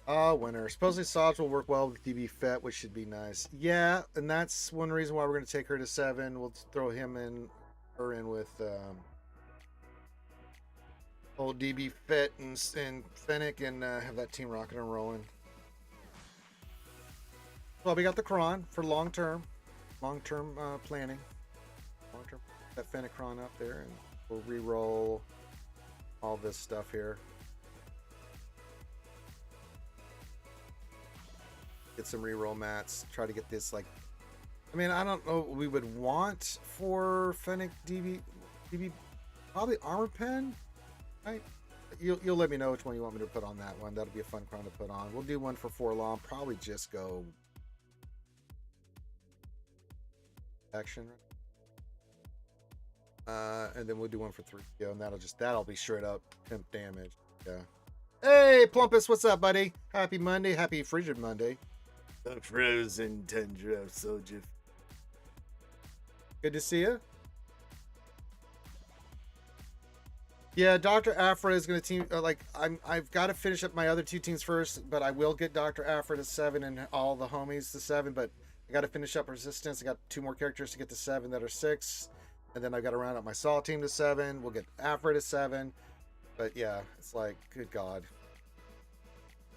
Winter. Supposedly Saj will work well with DB Fett, which should be nice. Yeah, and that's one reason why we're going to take her to 7. We'll throw her in with old DB Fett and Fennec and have that team rocking and rolling. Well, we got the Kron for long-term planning. Long-term, that Fennec Kron up there, and we'll re-roll all this stuff here. Get some reroll mats. Try to get this, like, I mean, I don't know what we would want for Fennec DB, probably Armor Pen, right? You'll let me know which one you want me to put on that one. That'll be a fun crown to put on. We'll do one for Forlom. Probably just go action. And then we'll do one for 3. And that'll be straight up pimp damage. Yeah. Hey, Plumpus, what's up, buddy? Happy Monday. Happy Frigid Monday. The frozen tundra of soldier. Good to see you. Yeah, Dr. Afra is going to team. I've got to finish up my other 2 teams first, but I will get Dr. Afra to 7 and all the homies to 7. But I got to finish up Resistance. I got 2 more characters to get to 7 that are 6, and then I got to round up my Saw team to 7. We'll get Afra to 7. But yeah, it's like, good God.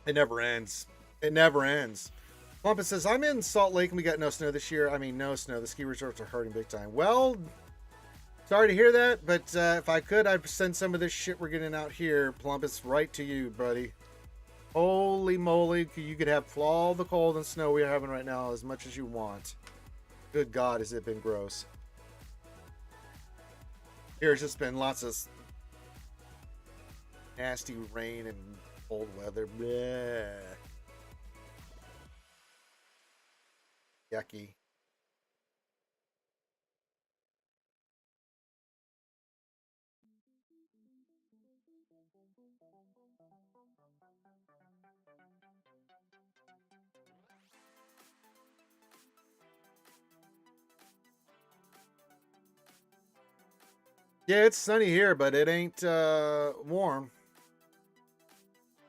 It never ends. It never ends. Plumpet says, I'm in Salt Lake and we got no snow this year. I mean, no snow. The ski resorts are hurting big time. Well, sorry to hear that, but if I could, I'd send some of this shit we're getting out here, Plumpus, right to you, buddy. Holy moly, you could have all the cold and snow we're having right now as much as you want. Good God, has it been gross. Here's just been lots of nasty rain and cold weather. Bleh. Yucky. Yeah, it's sunny here, but it ain't warm.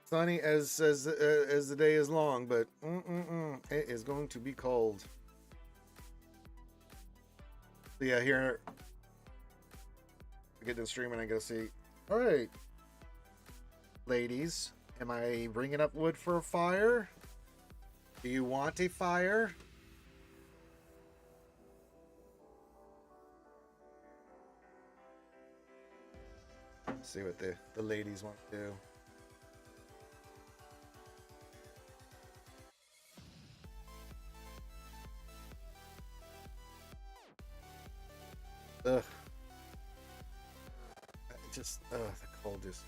Sunny as the day is long, but it is going to be cold. So yeah, here I get done streaming. I go see. All right, ladies, am I bringing up wood for a fire? Do you want a fire? Let's see what the ladies want to do. Ugh. Just the cold just.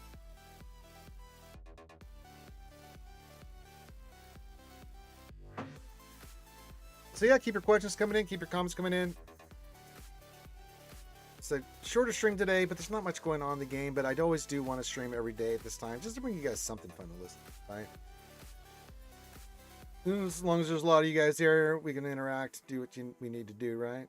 So yeah, keep your questions coming in, keep your comments coming in. It's a shorter stream today, but there's not much going on in the game. But I'd always do want to stream every day at this time, just to bring you guys something fun to listen to, right? As long as there's a lot of you guys here, we can interact, do what we need to do, right?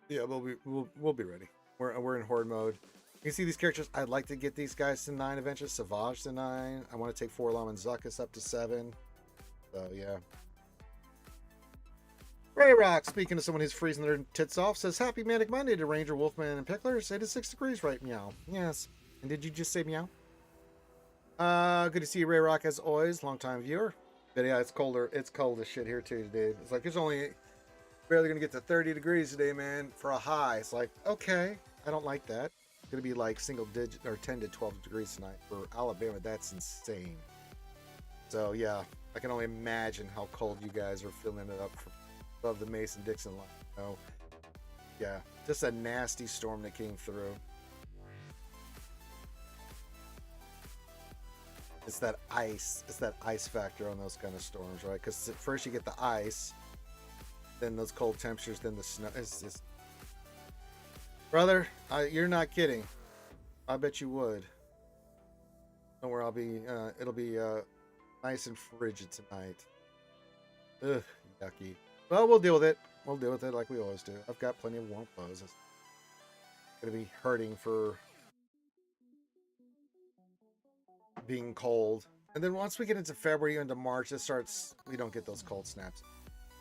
Yeah, we'll be ready. We're in horde mode. You can see these characters. I'd like to get these guys to 9 eventually. Savage to 9. I want to take Forlom and Zuckus up to 7. So yeah. Ray Rock, speaking to someone who's freezing their tits off, says Happy Manic Monday to Ranger, Wolfman, and Picklers. It is 6 degrees, right? Meow. Yes. And did you just say meow? Good to see you, Ray Rock, as always. Long time viewer. But yeah, it's colder. It's cold as shit here too today. It's like it's only barely gonna get to 30 degrees today, man, for a high. It's like, okay, I don't like that. It's gonna be like single digit or 10 to 12 degrees tonight for Alabama. That's insane. So yeah, I can only imagine how cold you guys are filling it up above the Mason-Dixon line. You know? Yeah, just a nasty storm that came through. It's that ice. It's that ice factor on those kind of storms, right? Because first you get the ice, then those cold temperatures, then the snow. It's just, brother, you're not kidding. I bet you would. Don't worry, I'll be. It'll be nice and frigid tonight. Ugh, yucky. Well, we'll deal with it. We'll deal with it like we always do. I've got plenty of warm clothes. It's gonna be hurting for being cold. And then once we get into February into March, it starts. We don't get those cold snaps.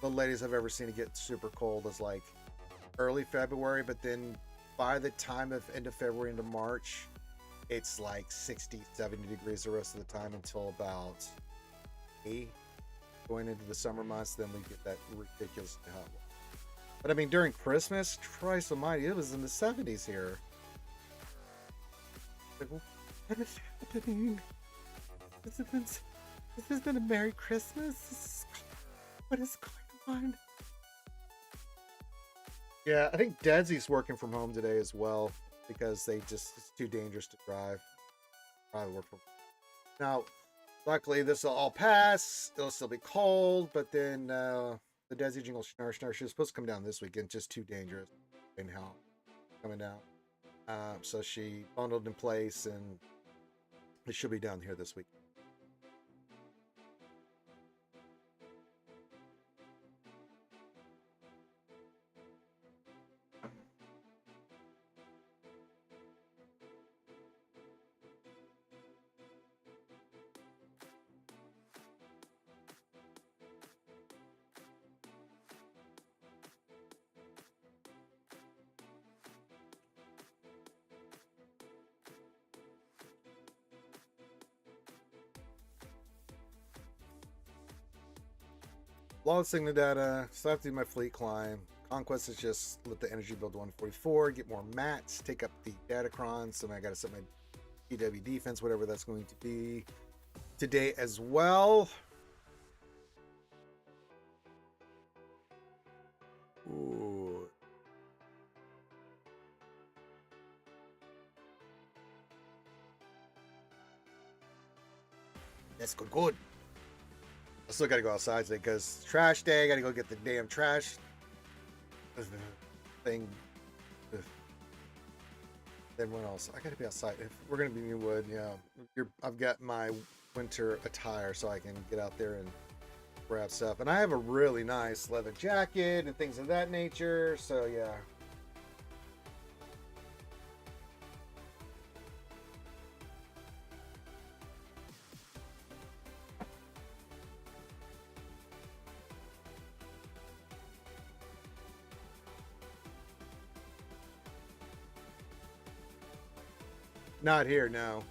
The latest I've ever seen it get super cold is like early February, but then by the time of end of February into March, it's like 60, 70 degrees the rest of the time until about 8 going into the summer months. Then we get that ridiculous hot. But I mean, during Christmas, Christ almighty, it was in the 70s here. Like, what is happening? This has been a Merry Christmas. What is going on? Yeah, I think Dadsy's working from home today as well because it's too dangerous to drive. Probably work from now. Luckily, this will all pass. It'll still be cold, but then the Desi Jingle Schnarr, she was supposed to come down this weekend, just too dangerous in how coming down. So she bundled in place, and it should be down here this week. Flawless signal data. Still have to do my fleet climb. Conquest is just let the energy build to 144, get more mats, take up the datacron. So now I got to set my PW defense, whatever that's going to be today as well. Ooh. That's good. I still gotta go outside today because trash day. I gotta go get the damn trash thing. Then what else? I gotta be outside. If we're gonna be in Wood, yeah. I've got my winter attire so I can get out there and grab stuff. And I have a really nice leather jacket and things of that nature. So yeah. Not here, no.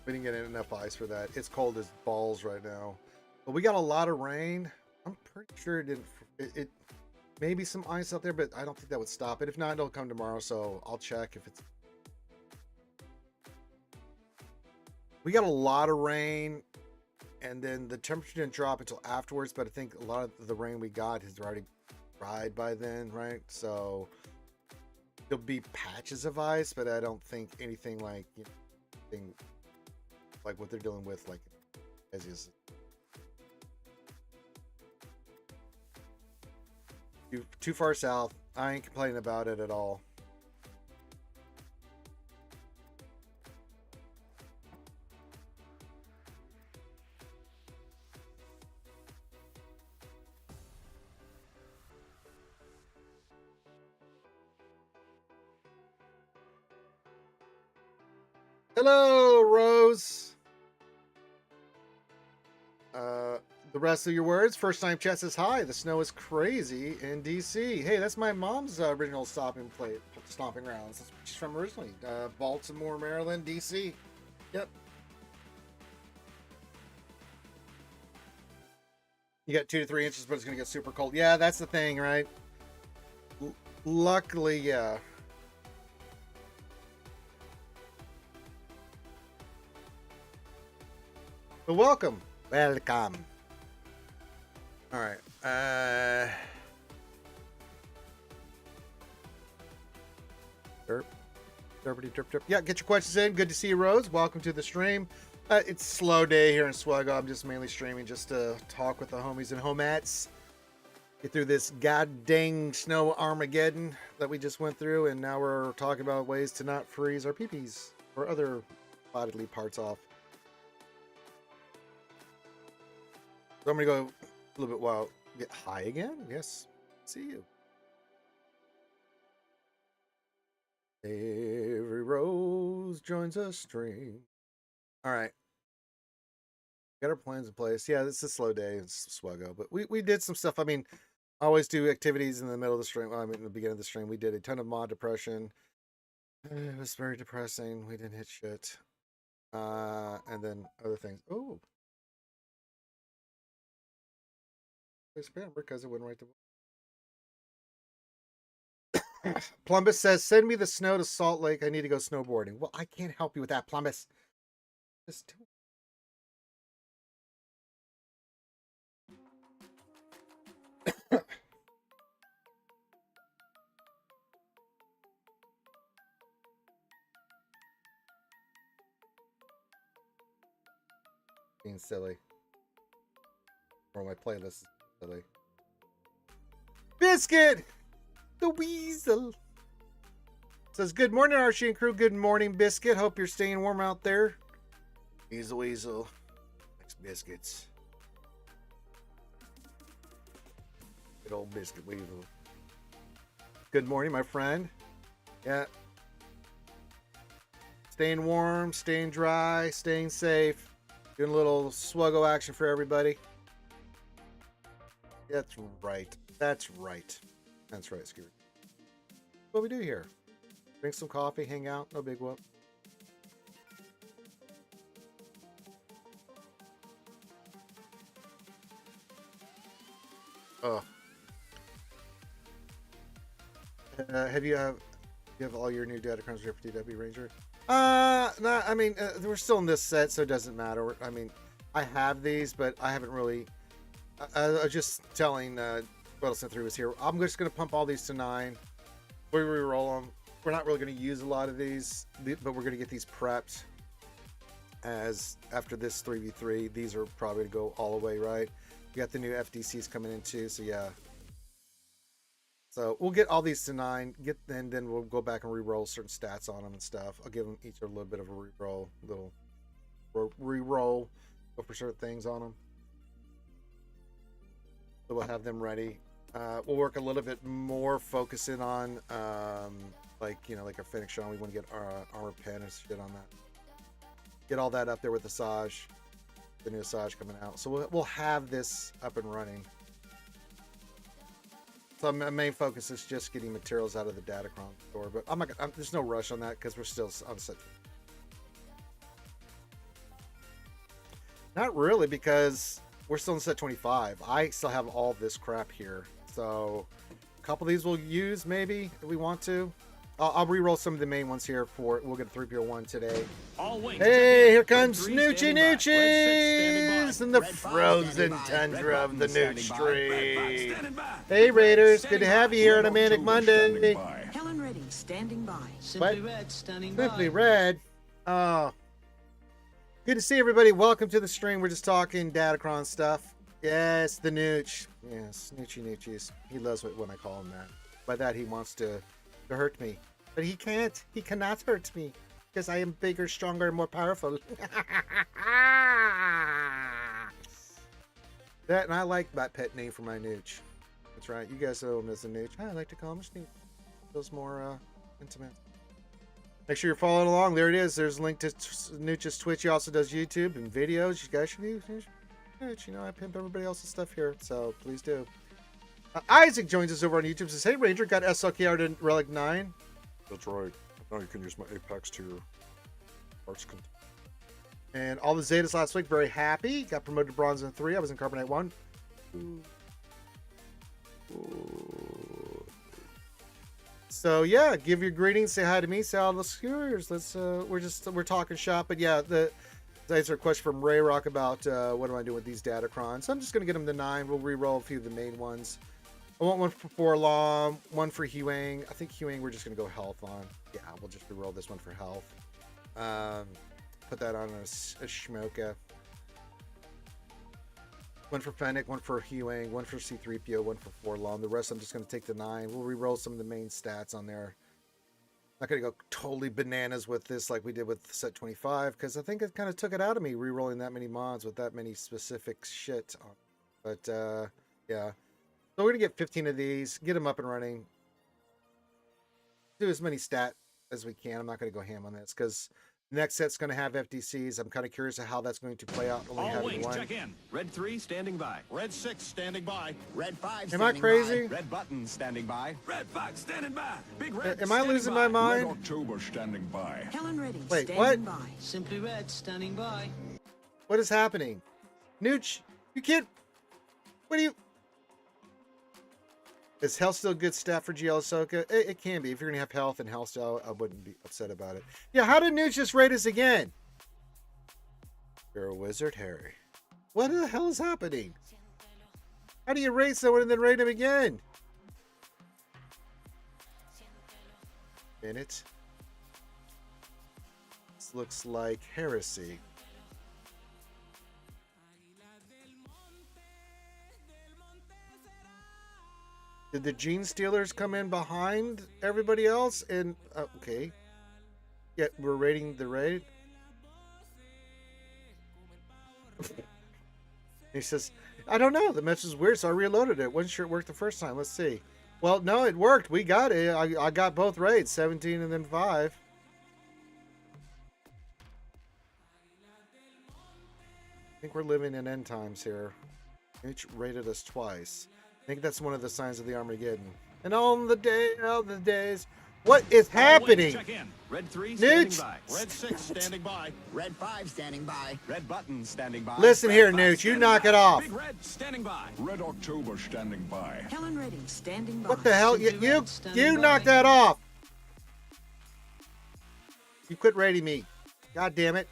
We didn't get enough ice for that. It's cold as balls right now. But we got a lot of rain. I'm pretty sure it didn't. It maybe some ice out there, but I don't think that would stop it. If not, it'll come tomorrow, so I'll check if it's. We got a lot of rain, and then the temperature didn't drop until afterwards, but I think a lot of the rain we got has already dried by then, right? So there'll be patches of ice, but I don't think anything like, you know, thing like what they're dealing with, like as is. Too far south. I ain't complaining about it at all. Hello, Rose. The rest of your words. First time chat says hi. The snow is crazy in DC. Hey, that's my mom's original stomping grounds. That's where she's from originally. Baltimore, Maryland, DC. Yep. You got 2 to 3 inches, but it's gonna get super cold. Yeah, that's the thing, right? Luckily, yeah. But welcome. Welcome. All right. Derp. Derpity derp derp. Yeah, get your questions in. Good to see you, Rose. Welcome to the stream. It's a slow day here in Swgoh. I'm just mainly streaming just to talk with the homies and homettes. Get through this god dang snow Armageddon that we just went through, and now we're talking about ways to not freeze our peepees or other bodily parts off. So I'm gonna go a little bit wild. Get high again? Yes. See you. Every rose joins a stream. All right. Got our plans in place. Yeah, this is a slow day. It's Swgoh, but we did some stuff. I mean, I always do activities in the middle of the stream. Well, I mean, in the beginning of the stream, we did a ton of mod depression. It was very depressing. We didn't hit shit. And then other things. Oh. Spam because it wouldn't write the Plumbus says, send me the snow to Salt Lake. I need to go snowboarding. Well, I can't help you with that, Plumbus. Just do it. Being silly. Or my playlist is silly. Biscuit! The Weasel says, good morning, Archie and crew. Good morning, Biscuit. Hope you're staying warm out there. He's the Weasel. Likes biscuits. Good old Biscuit Weasel. Good morning, my friend. Yeah. Staying warm, staying dry, staying safe. Doing a little Swgoh action for everybody. That's right. That's right. That's right, Scooter. What we do here? Drink some coffee, hang out, no big whoop. Oh. You have all your new Datacrons here for DW Ranger? No, I mean, we're still in this set, so it doesn't matter. I mean, I have these, but I haven't really. I was just telling Battlestar 3 was here. I'm just going to pump all these to 9. We re-roll them. We're not really going to use a lot of these, but we're going to get these prepped. As after this 3v3, these are probably going to go all the way, right? You got the new FDCs coming in too, so yeah. So we'll get all these to 9, and then we'll go back and re-roll certain stats on them and stuff. I'll give them each a little bit of a re-roll, go for certain things on them. So we'll have them ready. We'll work a little bit more focusing on, like our Fennec Sean. We want to get our armor pen and shit on that. Get all that up there with the Saj, the new Saj coming out. So we'll have this up and running. So my main focus is just getting materials out of the Datacron store, but there's no rush on that because we're still on set. Not really, because we're still in set 25. I still have all this crap here, so a couple of these we'll use maybe if we want to. I'll re-roll some of the main ones here we'll get a 3PO1 today. Hey, here comes Noochie Noochies in the frozen tundra of the Nooch Street. Hey Raiders, good to have you here on a Manic Monday. Helen Reddy, standing by. Simply Red, standing by. Simply Red. Oh, good to see everybody. Welcome to the stream. We're just talking Datacron stuff. Yes, the Nooch. Yes, Noochie Noochies. He loves it when I call him that. By that, he wants to hurt me. But he can't. He cannot hurt me. Because I am bigger, stronger, and more powerful. That, and I like that pet name for my Nooch. That's right. You guys know him as a Nooch. I like to call him a Snoot. Feels more intimate. Make sure you're following along. There it is. There's a link to Nooch's Twitch. He also does YouTube and videos. You guys should use Nooch. You know, I pimp everybody else's stuff here. So please do. Isaac joins us over on YouTube. Says, hey, Ranger, got SLKR to Relic 9. That's right. Now you can use my Apex to your parts. And all the Zetas last week, very happy. Got promoted to Bronze in 3. I was in Carbonite 1. Ooh. So yeah, give your greetings. Say hi to me. Say hi to the skewers. We're talking shop. But yeah, the answer a question from Ray Rock about what am I doing with these Datacrons. So I'm just gonna get them to 9. We'll re-roll a few of the main ones. I want one for Forlom, one for Huang. I think Huang we're just going to go health on. Yeah, we'll just re-roll this one for health. Put that on a Shmoka. One for Fennec, one for Huang, one for C-3PO, one for Forlom. The rest I'm just going to take the 9. We'll re-roll some of the main stats on there. Not going to go totally bananas with this like we did with set 25, because I think it kind of took it out of me re-rolling that many mods with that many specific shit on. But, yeah. So we're going to get 15 of these, get them up and running. Do as many stat as we can. I'm not going to go ham on this because the next set's going to have FDCs. I'm kind of curious of how that's going to play out. Only All wings, one. Check in. Red 3 standing by. Red 6 standing by. Red 5 Am I crazy? by. Red button standing by. Red 5 standing by. Big Red Am I losing my mind? Red October standing by. Helen Reddy, Wait, standing what? by. Simply Red, standing by. What is happening? Nooch, you can't... What do you... Is health still good stat for GL Ahsoka? It can be. If you're going to have health and health style, I wouldn't be upset about it. Yeah, how did Nooch just raid us again? You're a wizard, Harry. What the hell is happening? How do you raid someone and then raid him again? Minute. This looks like heresy. Did the Gene Stealers come in behind everybody else? And, okay. Yeah, we're raiding the raid. He says, I don't know. The message is weird, so I reloaded it. Wasn't sure it worked the first time. Let's see. Well, no, it worked. We got it. I got both raids, 17 and then 5. I think we're living in end times here. Each raided us twice. I think that's one of the signs of the Armageddon. And on the day of the days, what is happening? Check in. Red 3 Nooch. standing by. Red 6 standing by. Red 5 standing by. Red button standing by. Listen Red here, 5 Nooch. You standing knock by. it off. Big Red standing by. Red October standing by. Helen Redding standing by. What the hell? Simply You Red standing you by. knock that off. You quit rating me. God damn it.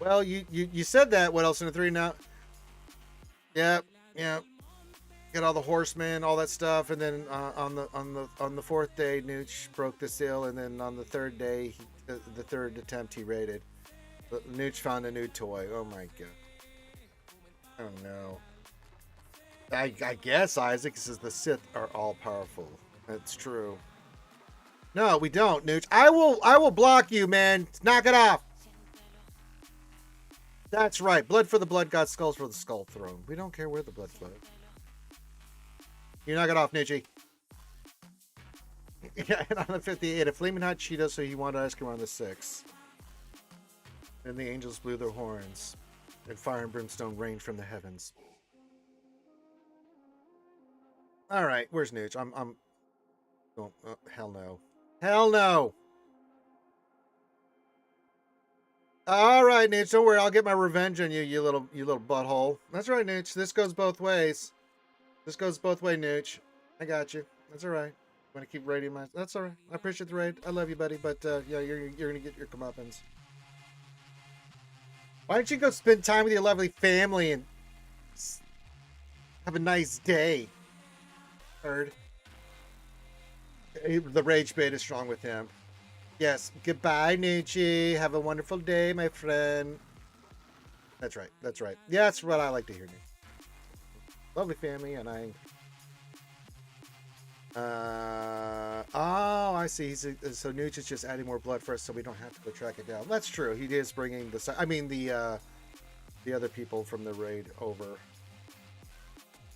Well, you said that. What else in the 3 now? Yep, yep. Get all the horsemen, all that stuff, and then on the 4th day, Nooch broke the seal, and then on the 3rd day, the 3rd attempt, he raided. Nooch found a new toy. Oh my god. I don't know. I guess Isaac says the Sith are all powerful. That's true. No, we don't, Nooch. I will block you, man. Knock it off. That's right. Blood for the blood god, skulls for the skull throne. We don't care where the blood flows. You knock it off, Noochie. Yeah, and on the 58, a flaming hot Cheeto, so he wanted ice cream on the 6th. Then the angels blew their horns, and fire and brimstone rained from the heavens. All right, where's Nooch? I'm. Oh, hell no. Hell no. All right, Nooch, don't worry. I'll get my revenge on you, you little butthole. That's right, Nooch. This goes both ways. This goes both ways, Nooch. I got you. That's all right. I'm gonna keep raiding my. That's all right. I appreciate the raid. I love you, buddy. But yeah, you're gonna get your comeuppance. Why don't you go spend time with your lovely family and have a nice day? Heard. The rage bait is strong with him. Yes. Goodbye, Noochie. Have a wonderful day, my friend. That's right. That's right. Yeah, that's what I like to hear, Nooch. Lovely family, and I. Oh, I see. So Nooch is just adding more blood for us, so we don't have to go track it down. That's true. He is bringing the. I mean the other people from the raid over.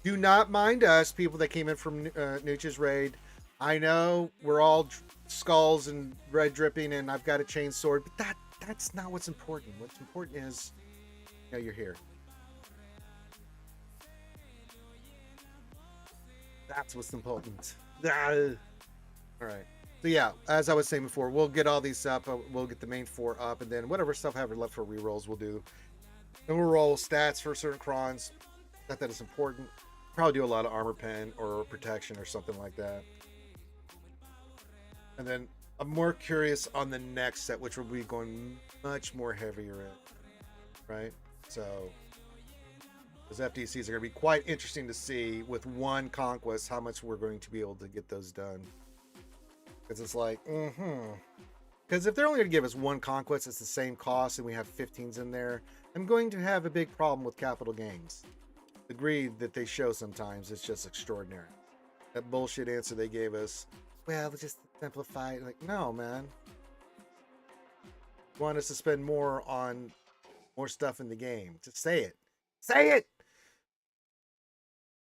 Do not mind us, people that came in from Nooch's raid. I know we're all skulls and red dripping, and I've got a chain sword, but that's not what's important. What's important is, you know, you're here. That's what's important. All right. So yeah, as I was saying before, we'll get all these up. We'll get the main 4 up, and then whatever stuff I have left for rerolls, we'll do. Then we'll roll stats for certain crons. Not that it's important. Probably do a lot of armor pen or protection or something like that. And then I'm more curious on the next set, which will be going much more heavier in, right? So those FDCs are going to be quite interesting to see with one conquest how much we're going to be able to get those done. Because it's like, because if they're only going to give us one conquest, it's the same cost, and we have 15s in there, I'm going to have a big problem with capital gains. The greed that they show sometimes is just extraordinary. That bullshit answer they gave us, well, just simplify it. Like, no, man. You want us to spend more on more stuff in the game. Just say it. Say it!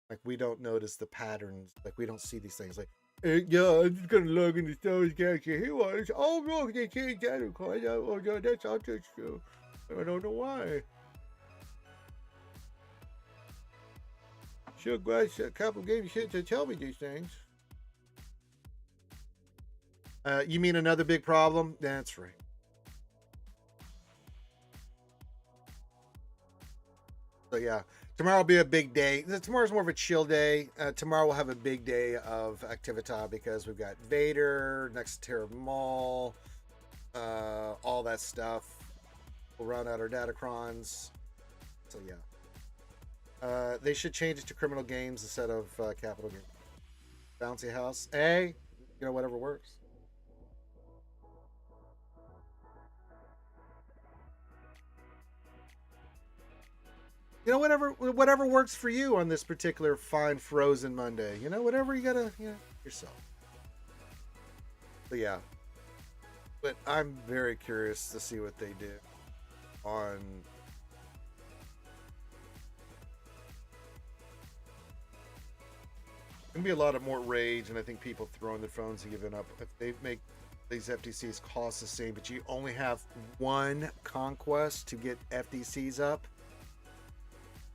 Like, we don't notice the patterns. Like, we don't see these things. Like, yeah, I'm just gonna log in the storage character. He wants, oh, look, they changed that. Oh, no, that's not true. I don't know why. Sure glad a couple games shit to tell me these things. You mean another big problem? That's right. So yeah, tomorrow will be a big day. Tomorrow's more of a chill day. Tomorrow we'll have a big day of activita because we've got Vader, next Terra Mall, all that stuff. We'll round out our Datacrons. So yeah. They should change it to criminal games instead of capital games. Bouncy house. Hey, you know, whatever works. You know, whatever works for you on this particular fine frozen Monday. You know, whatever you gotta, you know, yourself. But yeah. But I'm very curious to see what they do on. Gonna be a lot of more rage, and I think people throwing their phones and giving up. If they make these FDCs cost the same, but you only have one conquest to get FDCs up,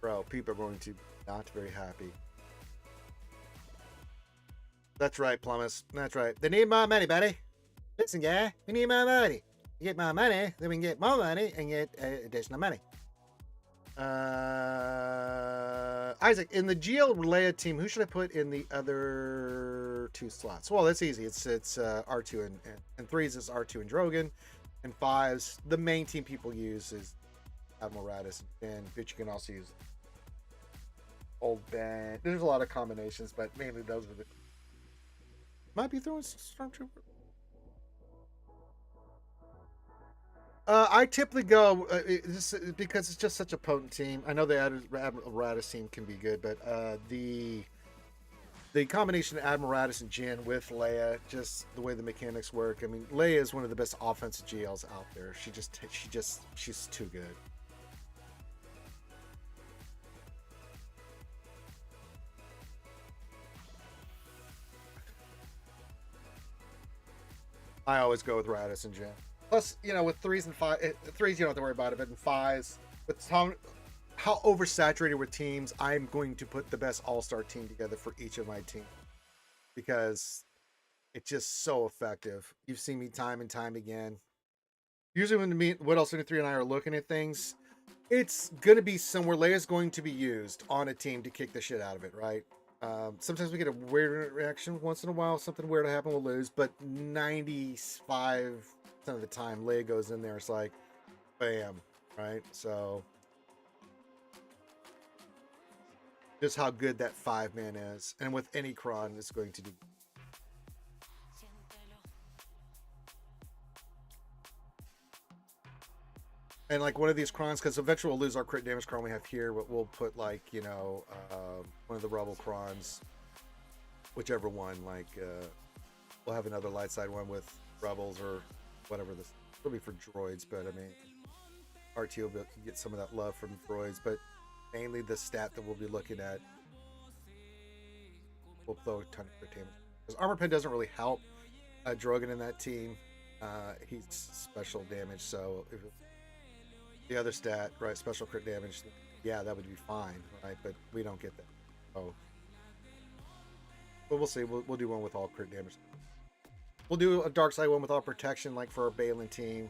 bro, people are going to not very happy. That's right, Plumbus. That's right. They need more money, buddy. Listen, guy, we need more money. You get more money, then we can get more money and get additional money. Isaac, in the GL Leia team, who should I put in the other 2 slots? Well, that's easy. It's R2 and 3s is R2 and Drogon, and 5s. The main team people use is Admiral Radis, and but you can also use Old Ben. There's a lot of combinations, but mainly those are the. Might be throwing Stormtrooper. I typically go because it's just such a potent team. I know the Admiral Radis team can be good, but the combination of Admiral Radis and Jin with Leia, just the way the mechanics work. I mean, Leia is one of the best offensive GLs out there. She's too good. I always go with Radis and Jin. Plus, you know, with 3s and 5s, 3s you don't have to worry about it, but in 5s, with how oversaturated with teams, I'm going to put the best all-star team together for each of my teams because it's just so effective. You've seen me time and time again. Usually when What Else 3 and I are looking at things, it's going to be somewhere Leia's going to be used on a team to kick the shit out of it, right? Sometimes we get a weird reaction once in a while. Something weird will happen, we'll lose. But 95% of the time, Leia goes in there. It's like, bam, right? So, just how good that 5-man is. And with any cron, it's going to do. And like one of these crons, because eventually we'll lose our crit damage cron we have here, but we'll put like, you know, one of the rebel crons, whichever one, like we'll have another light side one with rebels or whatever this will be for droids, but I mean RT will get some of that love from droids, but mainly the stat that we'll be looking at will throw a ton of crit damage. Because armor pen doesn't really help Drogon in that team. He's special damage, so if the other stat, right, special crit damage, yeah, that would be fine, right? But we don't get that. Oh, but we'll see. We'll do one with all crit damage. We'll do a dark side one with all protection, like for our Balin team.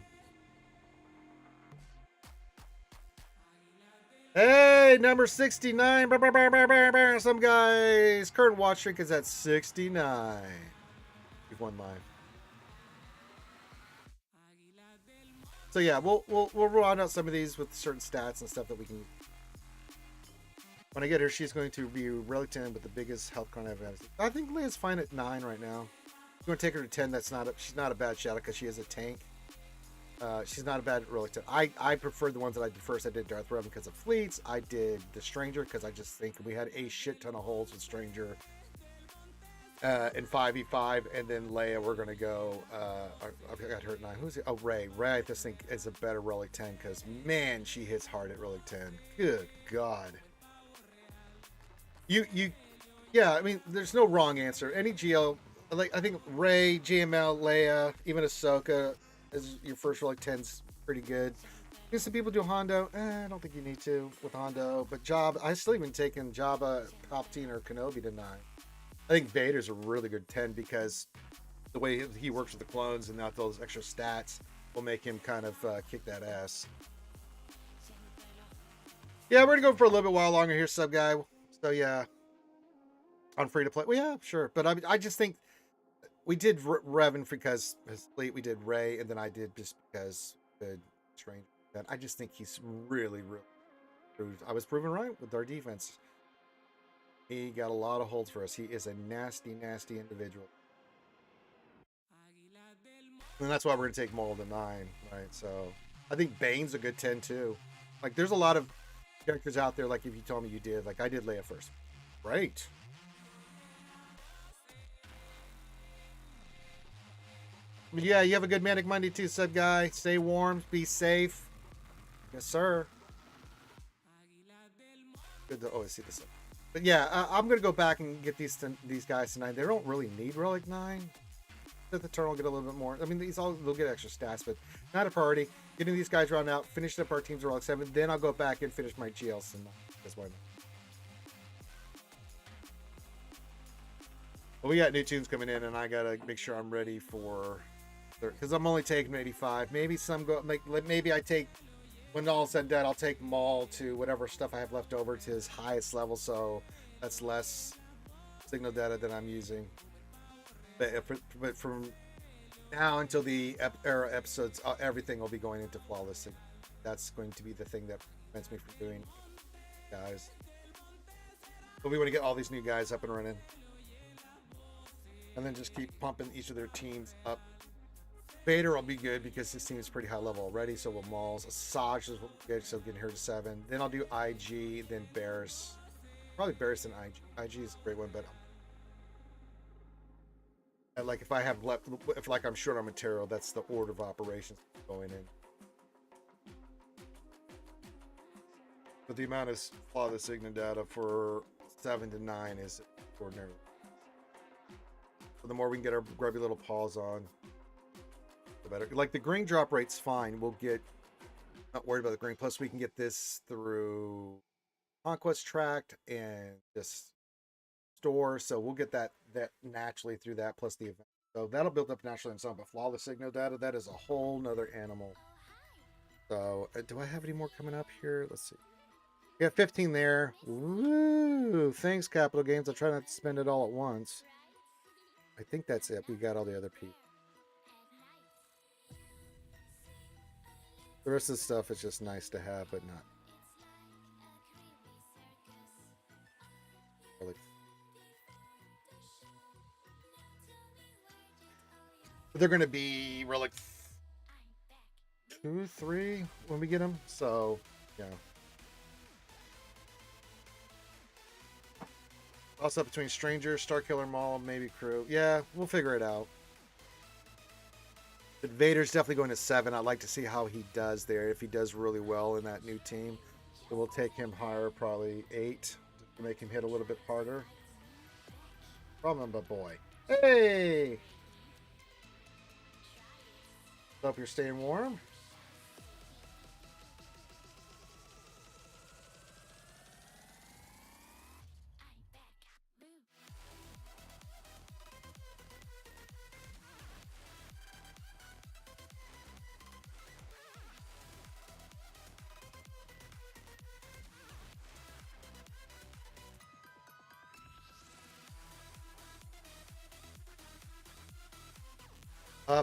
Hey, number 69. Some guys. Current watch streak is at 69. You've won mine. So yeah, we'll round out some of these with certain stats and stuff that we can. When I get her, she's going to be relic 10 with the biggest health con I've had. I think Leia's fine at 9 right now. If you want to take her to 10, she's not a bad shadow because she is a tank. She's not a bad relic 10. I preferred the ones that I did first. I did Darth Revan because of fleets. I did the Stranger because I just think we had a shit ton of holes with Stranger. In 5v5, and then Leia, we're gonna go. I got her at 9. Who's it? Oh, Rey. Rey, I just think is a better relic 10 because man, she hits hard at relic 10. Good God. Yeah. I mean, there's no wrong answer. Any GL, like I think Rey, GML, Leia, even Ahsoka, as your first relic 10's pretty good. Some people do Hondo. I don't think you need to with Hondo, but Jabba. I still even taken Jabba, Palpatine, or Kenobi to 9. I think Vader's a really good 10 because the way he works with the clones and not those extra stats will make him kind of kick that ass. Yeah, we're going to go for a little bit while longer here, sub guy. So yeah, on free to play. Well, yeah, sure. But I just think we did Revan because his fleet, we did Rey, and then I did just because the Strange. I just think he's really, really proved. I was proven right with our defense. He got a lot of holds for us. He is a nasty, nasty individual. And that's why we're going to take Maul to 9, right? So I think Bane's a good 10 too. Like there's a lot of characters out there, like if you told me you did, like I did Leia first. Great. Yeah, you have a good Manic Monday too, sub guy. Stay warm, be safe. Yes, sir. Good to always see this up. But yeah, I'm gonna go back and get these guys tonight. They don't really need relic 9. The turn will get a little bit more. I mean, they'll get extra stats, but not a priority. Getting these guys round out, finish up our teams relic 7. Then I'll go back and finish my GLs. That's why. But we got new tunes coming in, and I gotta make sure I'm ready for, because I'm only taking 85. Maybe some go. Maybe I take, when all said and done, I'll take them all to whatever stuff I have left over to his highest level. So that's less signal data that I'm using. But from now until the era episodes, everything will be going into flawless. That's going to be the thing that prevents me from doing, guys. But we want to get all these new guys up and running. And then just keep pumping each of their teams up. Vader will be good because his team is pretty high level already. So will Mauls. Asajj is good, so getting her to 7. Then I'll do IG, then Barris. Probably Barris and IG. IG is a great one, but like if I have left, if like I'm short on material, that's the order of operations going in. But the amount of flawless signal data for 7 to 9 is extraordinary. So the more we can get our grubby little paws on, the better. Like the green drop rate's fine. We'll get, not worried about the green. Plus we can get this through Conquest Tract and just store. So we'll get that naturally through that plus the event. So that'll build up naturally on some. But flawless signal data, that is a whole nother animal. So do I have any more coming up here? Let's see. We got 15 there. Woo! Thanks, Capital Games. I'll try not to spend it all at once. I think that's it. We got all the other people. The rest of the stuff is just nice to have, but not really. But they're going to be relic 2, 3 when we get them. So, yeah. Also between Stranger, Starkiller Maul, maybe Crew. Yeah, we'll figure it out. But Vader's definitely going to 7. I'd like to see how he does there. If he does really well in that new team, so we'll take him higher, probably 8, to make him hit a little bit harder. Problem, but boy. Hey! Hope you're staying warm.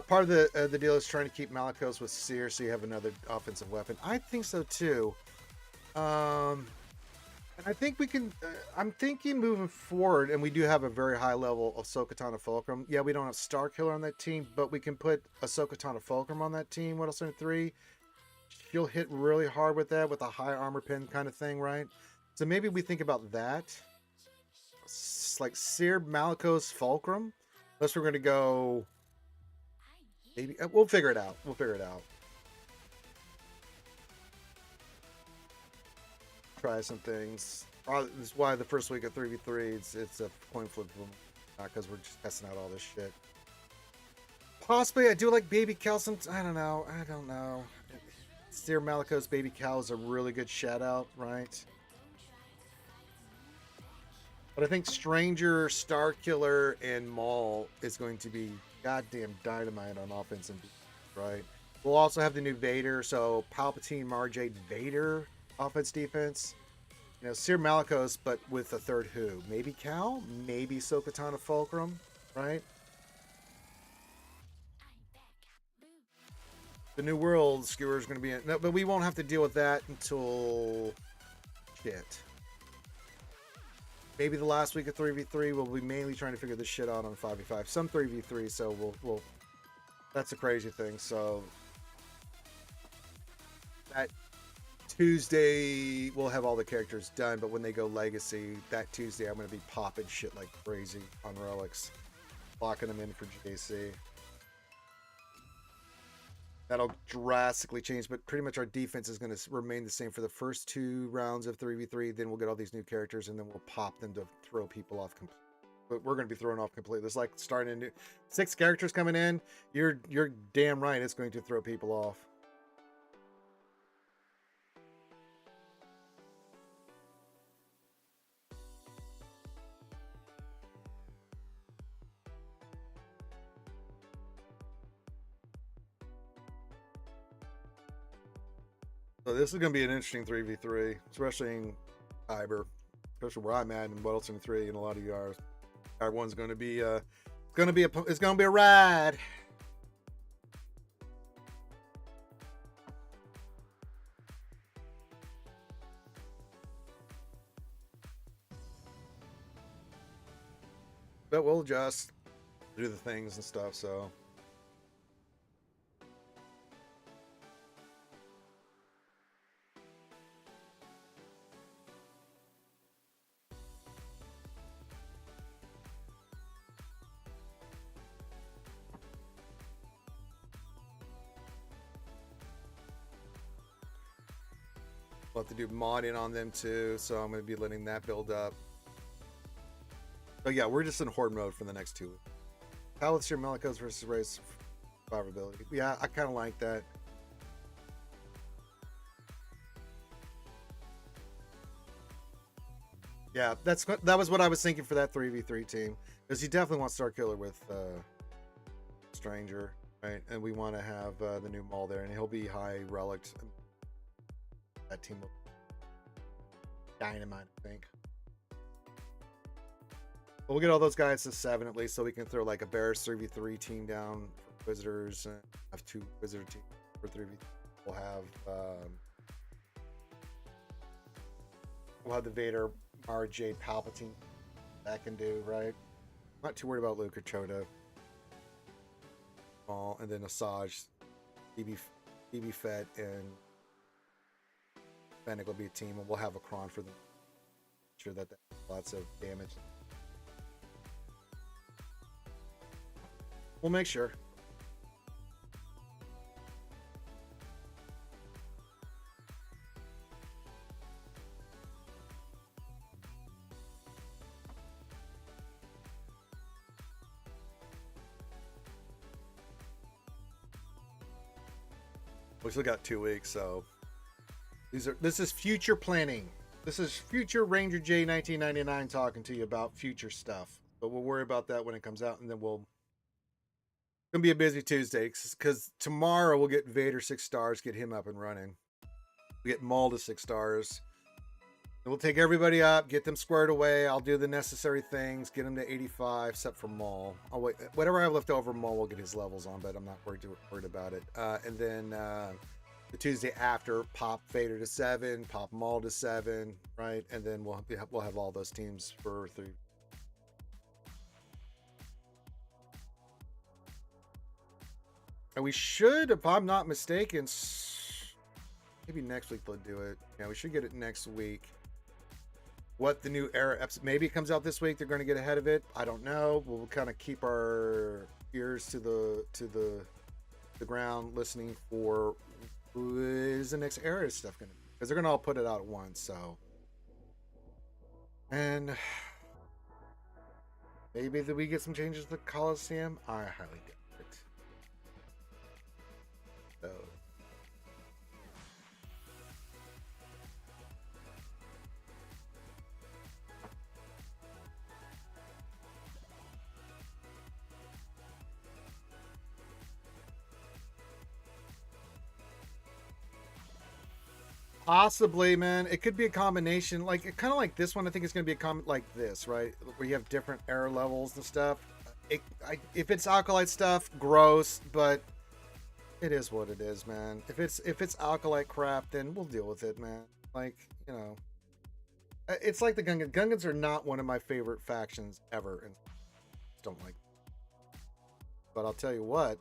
Part of the deal is trying to keep Malicos with Seer so you have another offensive weapon. I think so too. And I think we can. I'm thinking moving forward, and we do have a very high level of Ahsoka Tano Fulcrum. Yeah, we don't have Starkiller on that team, but we can put Ahsoka Tano Fulcrum on that team. What else in 3? She'll hit really hard with that, with a high armor pin kind of thing, right? So maybe we think about that. It's like Seer Malicos Fulcrum. Unless we're going to go. Maybe we'll figure it out. We'll figure it out. Try some things. This is why the first week of 3v3 it's a coin flip, not because we're just testing out all this shit. Possibly I do like Baby Cal. I don't know. Seer Malicos Baby Cal is a really good shout out, right? But I think Stranger, Starkiller, and Maul is going to be goddamn dynamite on offense and defense, right? We'll also have the new Vader, so Palpatine, Mara Jade, Vader, offense, defense. You know, Seer Malicos, but with a third who? Maybe Cal? Maybe Ahsoka Tano Fulcrum, right? The New World Skewer is going to be in, no, but we won't have to deal with that until shit. Maybe the last week of 3v3 we'll be mainly trying to figure this shit out on 5v5. Some 3v3, so we'll that's a crazy thing. So that Tuesday we'll have all the characters done, but when they go Legacy, that Tuesday I'm going to be popping shit like crazy on relics, locking them in for JC. That'll drastically change, but pretty much our defense is going to remain the same for the first 2 rounds of 3v3. Then we'll get all these new characters, and then we'll pop them to throw people off completely. But we're going to be thrown off completely. It's like starting a new 6 characters coming in. You're damn right. It's going to throw people off. So this is going to be an interesting 3v3, especially in Kyber, especially where I'm at in Weddleton 3 and a lot of yards. Our one's going to be it's going to be a ride. But we'll just do the things and stuff, so. We'll have to do modding on them too, so I'm going to be letting that build up. But yeah, we're just in horde mode for the next 2 weeks. How with your Melicos versus race survivability? Yeah, I kind of like that. Yeah, that was what I was thinking for that 3v3 team, because you definitely want Star Killer with Stranger, right? And we want to have the new Maul there, and he'll be high relic. That team will dynamite, I think. But we'll get all those guys to 7 at least, so we can throw like a Bears 3v3 team down for Visitors, and have 2 Visitor teams for 3v3. We'll have the Vader RJ Palpatine that can do, right? Not too worried about Luke or Choda. And then Asajj, BB Fett, and Fennec will be a team, and we'll have a Kron for them. Sure that lots of damage. We'll make sure. We still got 2 weeks, so this is future planning. This is future Ranger J 1999 talking to you about future stuff. But we'll worry about that when it comes out, and then it's gonna be a busy Tuesday, because tomorrow we'll get Vader 6 stars, get him up and running. We get Maul to 6 stars. And we'll take everybody up, get them squared away. I'll do the necessary things, get them to 85, except for Maul. I'll wait. Whatever I have left over, Maul will get his levels on, but I'm not worried about it. And then the Tuesday after, pop Vader to 7, pop Maul to 7, right? And then we'll have all those teams for 3. And we should, if I'm not mistaken, maybe next week they'll do it. Yeah, we should get it next week. What the new era episode, maybe it comes out this week. They're going to get ahead of it. I don't know. We'll kind of keep our ears to the ground, listening for who is the next era stuff going to be, because they're going to all put it out at once. So, and maybe that we get some changes to the Coliseum. I highly doubt it. So. Possibly, man. It could be a combination, like kind of like this one. I think it's going to be a like this, right? Where you have different error levels and stuff. If it's Acolyte stuff, gross, but it is what it is, man. If it's Acolyte crap, then we'll deal with it, man. Like, you know, it's like the Gungans. Gungans are not one of my favorite factions ever, and don't like them. But I'll tell you what.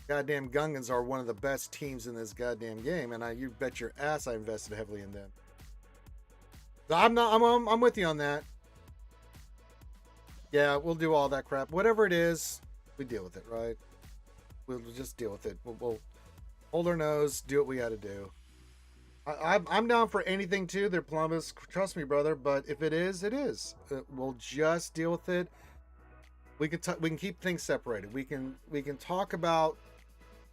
Goddamn Gungans are one of the best teams in this goddamn game, and you bet your ass I invested heavily in them. So I'm with you on that. Yeah, we'll do all that crap. Whatever it is, we deal with it, right? We'll just deal with it. We'll hold our nose, do what we got to do. I'm down for anything too. They're Columbus, trust me, brother. But if it is, it is. We'll just deal with it. We can keep things separated. We can talk about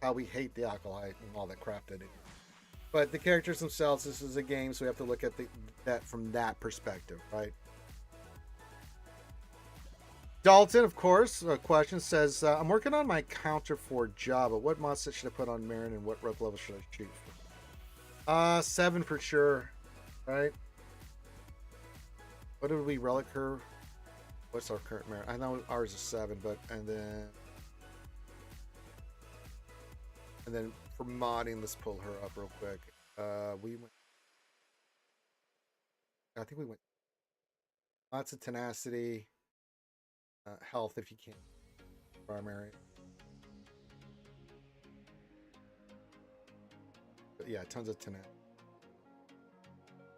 how we hate the Acolyte and all that crap that it is. But the characters themselves, this is a game, so we have to look at that from that perspective, right? Dalton, of course, a question says, I'm working on my counter for Java. What mod set should I put on Marin, and what rep level should I shoot for? 7 for sure, right? What did we relic her? What's our current merit? I know ours is 7, but and then for modding, let's pull her up real quick. We went. I think we went lots of tenacity, health if you can, primary. But yeah, tons of tenacity.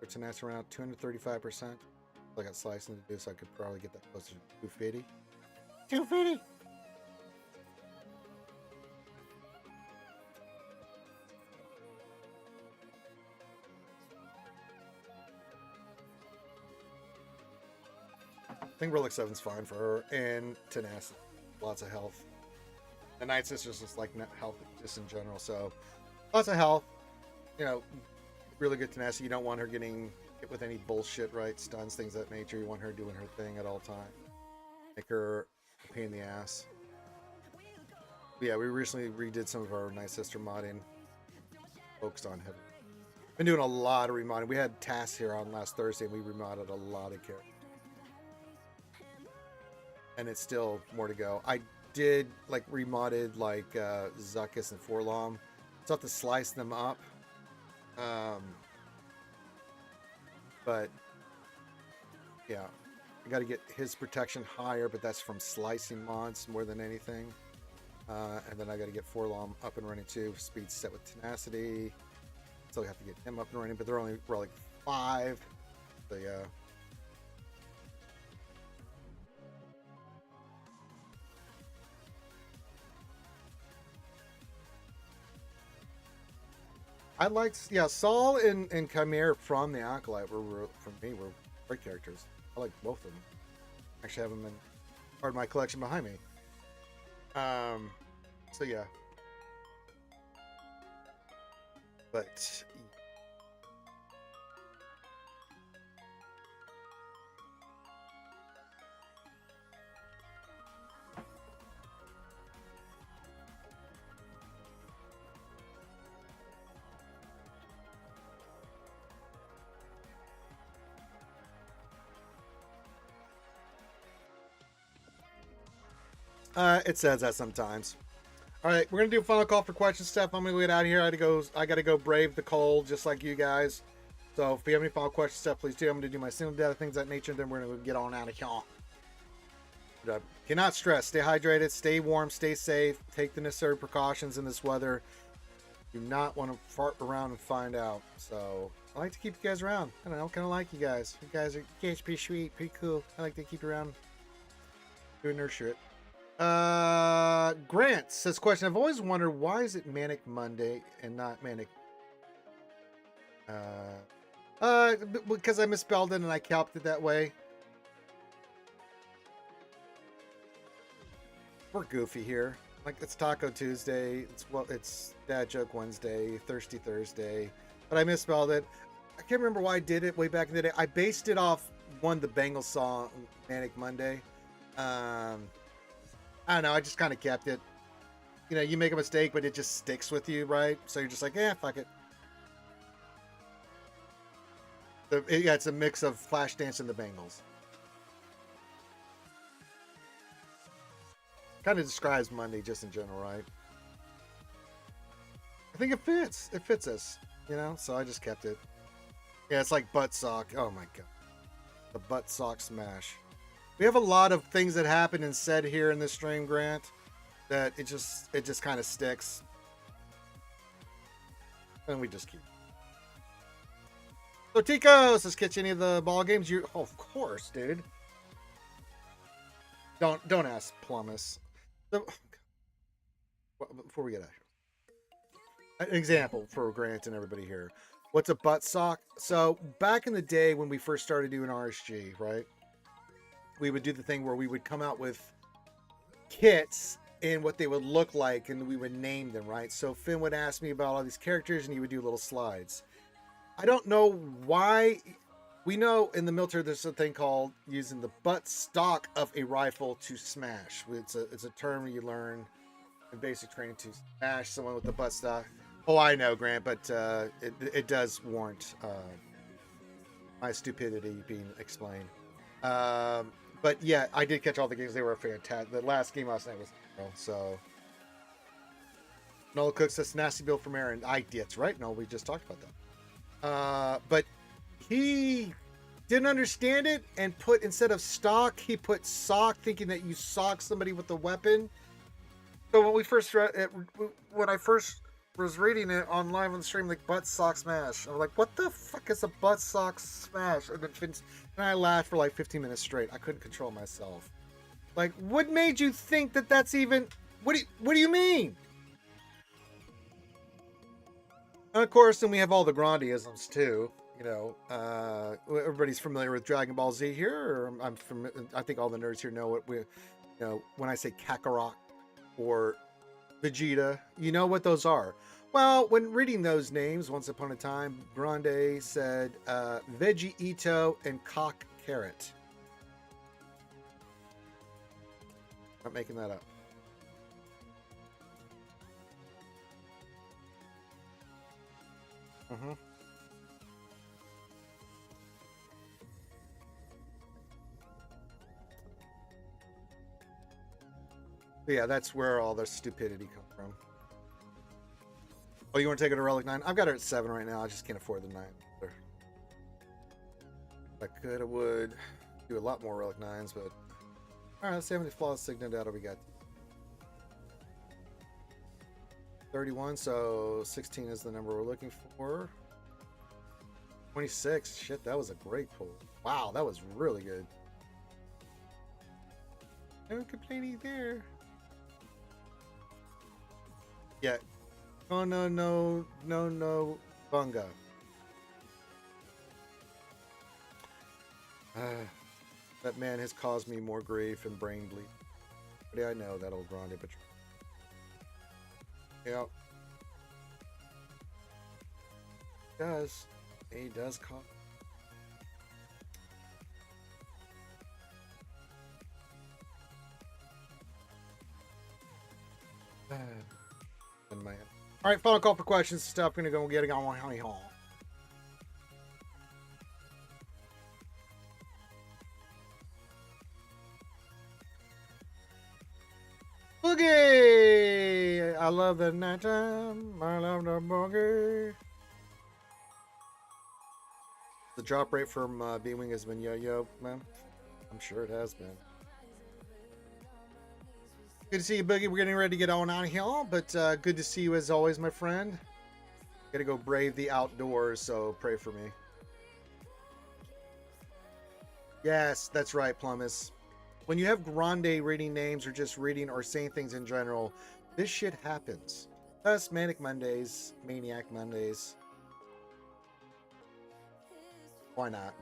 For tenacity around 235%. I got slicing to do, so I could probably get that closer to 250. 250. I think Relic 7's fine for her, and tenacity. Lots of health. The Night Sister's just like health just in general, so lots of health. You know, really good tenacity. You don't want her getting hit with any bullshit, right? Stuns, things of that nature. You want her doing her thing at all times. Make her a pain in the ass. But yeah, we recently redid some of our Night Sister modding. Focused on heavy. Been doing a lot of remodding. We had tasks here on last Thursday, and we remodded a lot of characters. And it's still more to go. I did like remodded like Zuckuss and Forlom. So I have to slice them up. But yeah, I got to get his protection higher, but that's from slicing mods more than anything. And then I got to get Forlom up and running too. Speed set with tenacity. So I have to get him up and running, but they're only like 5. So yeah. I liked, yeah, Saul and Chimera from the Acolyte were great characters. I like both of them. Actually have them in part of my collection behind me. So yeah. But it says that sometimes. All right, we're gonna do a final call for questions, Steph. I'm gonna get out of here. I gotta go brave the cold, just like you guys. So if you have any final questions, Steph, please do. I'm gonna do my single data things of that nature, and then we're gonna get on out of here. But, cannot stress. Stay hydrated. Stay warm. Stay safe. Take the necessary precautions in this weather. Do not want to fart around and find out. So I like to keep you guys around. I don't know, kind of like you guys. You guys are pretty sweet, pretty cool. I like to keep you around doing their shit. Grant says, question, I've always wondered, why is it Manic Monday and not Manic? Because I misspelled it and I calped it that way. We're goofy here. Like, it's Taco Tuesday. It's Dad Joke Wednesday, Thirsty Thursday. But I misspelled it. I can't remember why I did it way back in the day. I based it off one of the Bengals song, Manic Monday. I don't know. I just kind of kept it. You know, you make a mistake, but it just sticks with you, right? So you're just like, fuck it. Yeah, it's a mix of Flashdance and the Bengals. Kind of describes Monday just in general, right? I think it fits. It fits us, you know? So I just kept it. Yeah, it's like butt sock. Oh my God. The butt sock smash. We have a lot of things that happen and said here in this stream, Grant, that it just kind of sticks. And we just keep. So Tico says, catch any of the ball games? Oh, of course, dude. Don't ask Plumbus. Before we get out here, an example for Grant and everybody here. What's a butt sock? So back in the day when we first started doing RSG, right? We would do the thing where we would come out with kits and what they would look like, and we would name them, right? So Finn would ask me about all these characters, and he would do little slides. I don't know why. We know in the military there's a thing called using the butt stock of a rifle to smash. It's a term you learn in basic training to smash someone with the butt stock. Oh, I know, Grant, but it does warrant my stupidity being explained. But yeah, I did catch all the games. They were fantastic. The last game last night was so. Nola Cook says nasty bill from Aaron. That's right. No, we just talked about that. But he didn't understand it and put instead of stock, he put sock, thinking that you sock somebody with a weapon. So when I first was reading it on live on the stream, like butt sock smash. I'm like, what the fuck is a butt sock smash? And I laughed for like 15 minutes straight. I couldn't control myself. Like, what made you think that that's even? What do you mean? And of course, then we have all the Grandiisms too. You know, everybody's familiar with Dragon Ball Z here, or I think all the nerds here know what when I say Kakarot or Vegeta, you know what those are. Well, when reading those names, once upon a time, Grande said Veggie Ito and Cock Carrot. Not making that up. Mm-hmm. Yeah, that's where all the stupidity comes from. Oh, you want to take it to Relic 9? I've got it at 7 right now. I just can't afford the 9. I could, I would do a lot more Relic 9s, but alright, let's see how many flawless Signet data we got. 31, so 16 is the number we're looking for. 26, shit, that was a great pull. Wow, that was really good. No complaining there. Yeah. Oh, no, bunga. That man has caused me more grief and brain bleed. But yeah, I know that old Grande, but yeah. He does cause. Man. All right, final call for questions and stuff. Gonna go get it on honey home. Boogie! I love the nighttime. I love the boogie. The drop rate from B-Wing has been yo-yo, man. I'm sure it has been. Good to see you, Boogie. We're getting ready to get on out of here, but good to see you as always, my friend. Gotta go brave the outdoors, so pray for me. Yes, that's right, Plumbus. When you have Grande reading names or just reading or saying things in general, this shit happens. Thus, Manic Mondays, Maniac Mondays. Why not?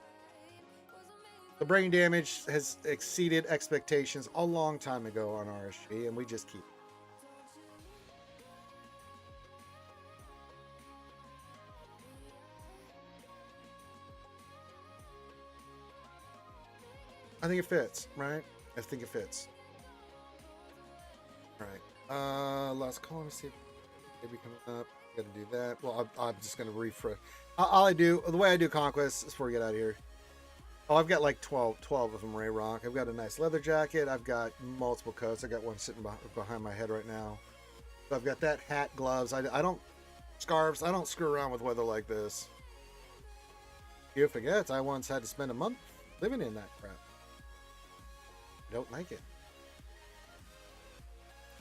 The brain damage has exceeded expectations a long time ago on RSG, and we just keep. I think it fits, right? I think it fits. All right. Last call. Let me see if maybe coming up. Got to do that. Well, I'm just gonna refresh. All I do, the way I do Conquest, before we get out of here. Oh, I've got like 12 of them, Ray Rock. I've got a nice leather jacket. I've got multiple coats. I got one sitting behind my head right now. So I've got that hat, gloves. I don't scarves. I don't screw around with weather like this. You forget, I once had to spend a month living in that crap. I don't like it.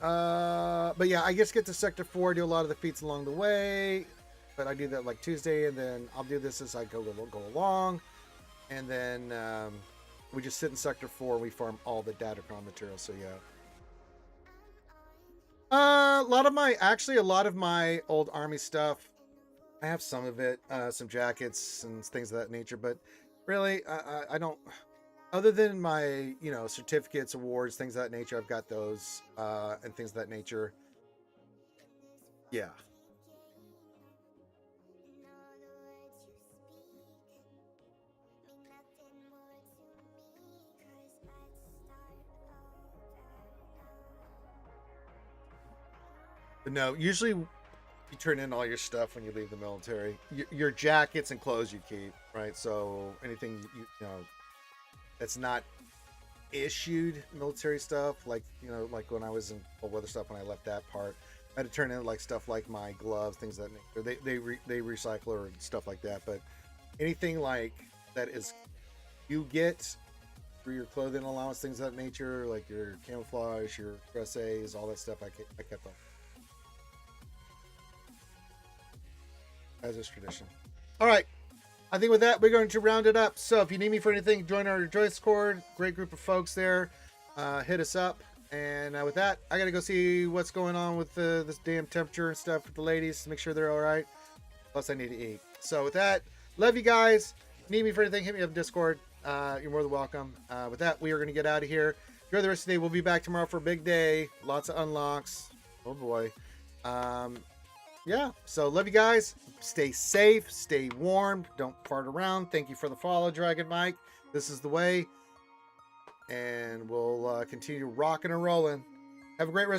But yeah, I just get to Sector 4, do a lot of the feats along the way. But I do that like Tuesday, and then I'll do this as I go along. And then we just sit in Sector 4 and we farm all the Datacron material. So yeah. A lot of my old army stuff. I have some of it, some jackets and things of that nature. But really, I don't. Other than my, certificates, awards, things of that nature, I've got those and things of that nature. Yeah. But no, usually you turn in all your stuff when you leave the military. Your jackets and clothes you keep, right? So anything you know that's not issued military stuff, like like when I was in cold weather stuff, when I left that part, I had to turn in like stuff like my gloves, things of that nature. They recycle or stuff like that. But anything like that is you get for your clothing allowance, things of that nature, like your camouflage, your dress A's, all that stuff, I kept on. As is tradition. All right. I think with that, we're going to round it up. So if you need me for anything, join our Discord. Great group of folks there. Hit us up. And with that, I got to go see what's going on with this damn temperature and stuff with the ladies to make sure they're all right. Plus, I need to eat. So with that, love you guys. Need me for anything, hit me up in Discord. You're more than welcome. With that, we are going to get out of here. Enjoy the rest of the day. We'll be back tomorrow for a big day. Lots of unlocks. Oh, boy. Yeah, so love you guys. Stay safe, stay warm, don't fart around. Thank you for the follow, Dragon Mike. This is the way, and we'll continue rocking and rolling. Have a great rest.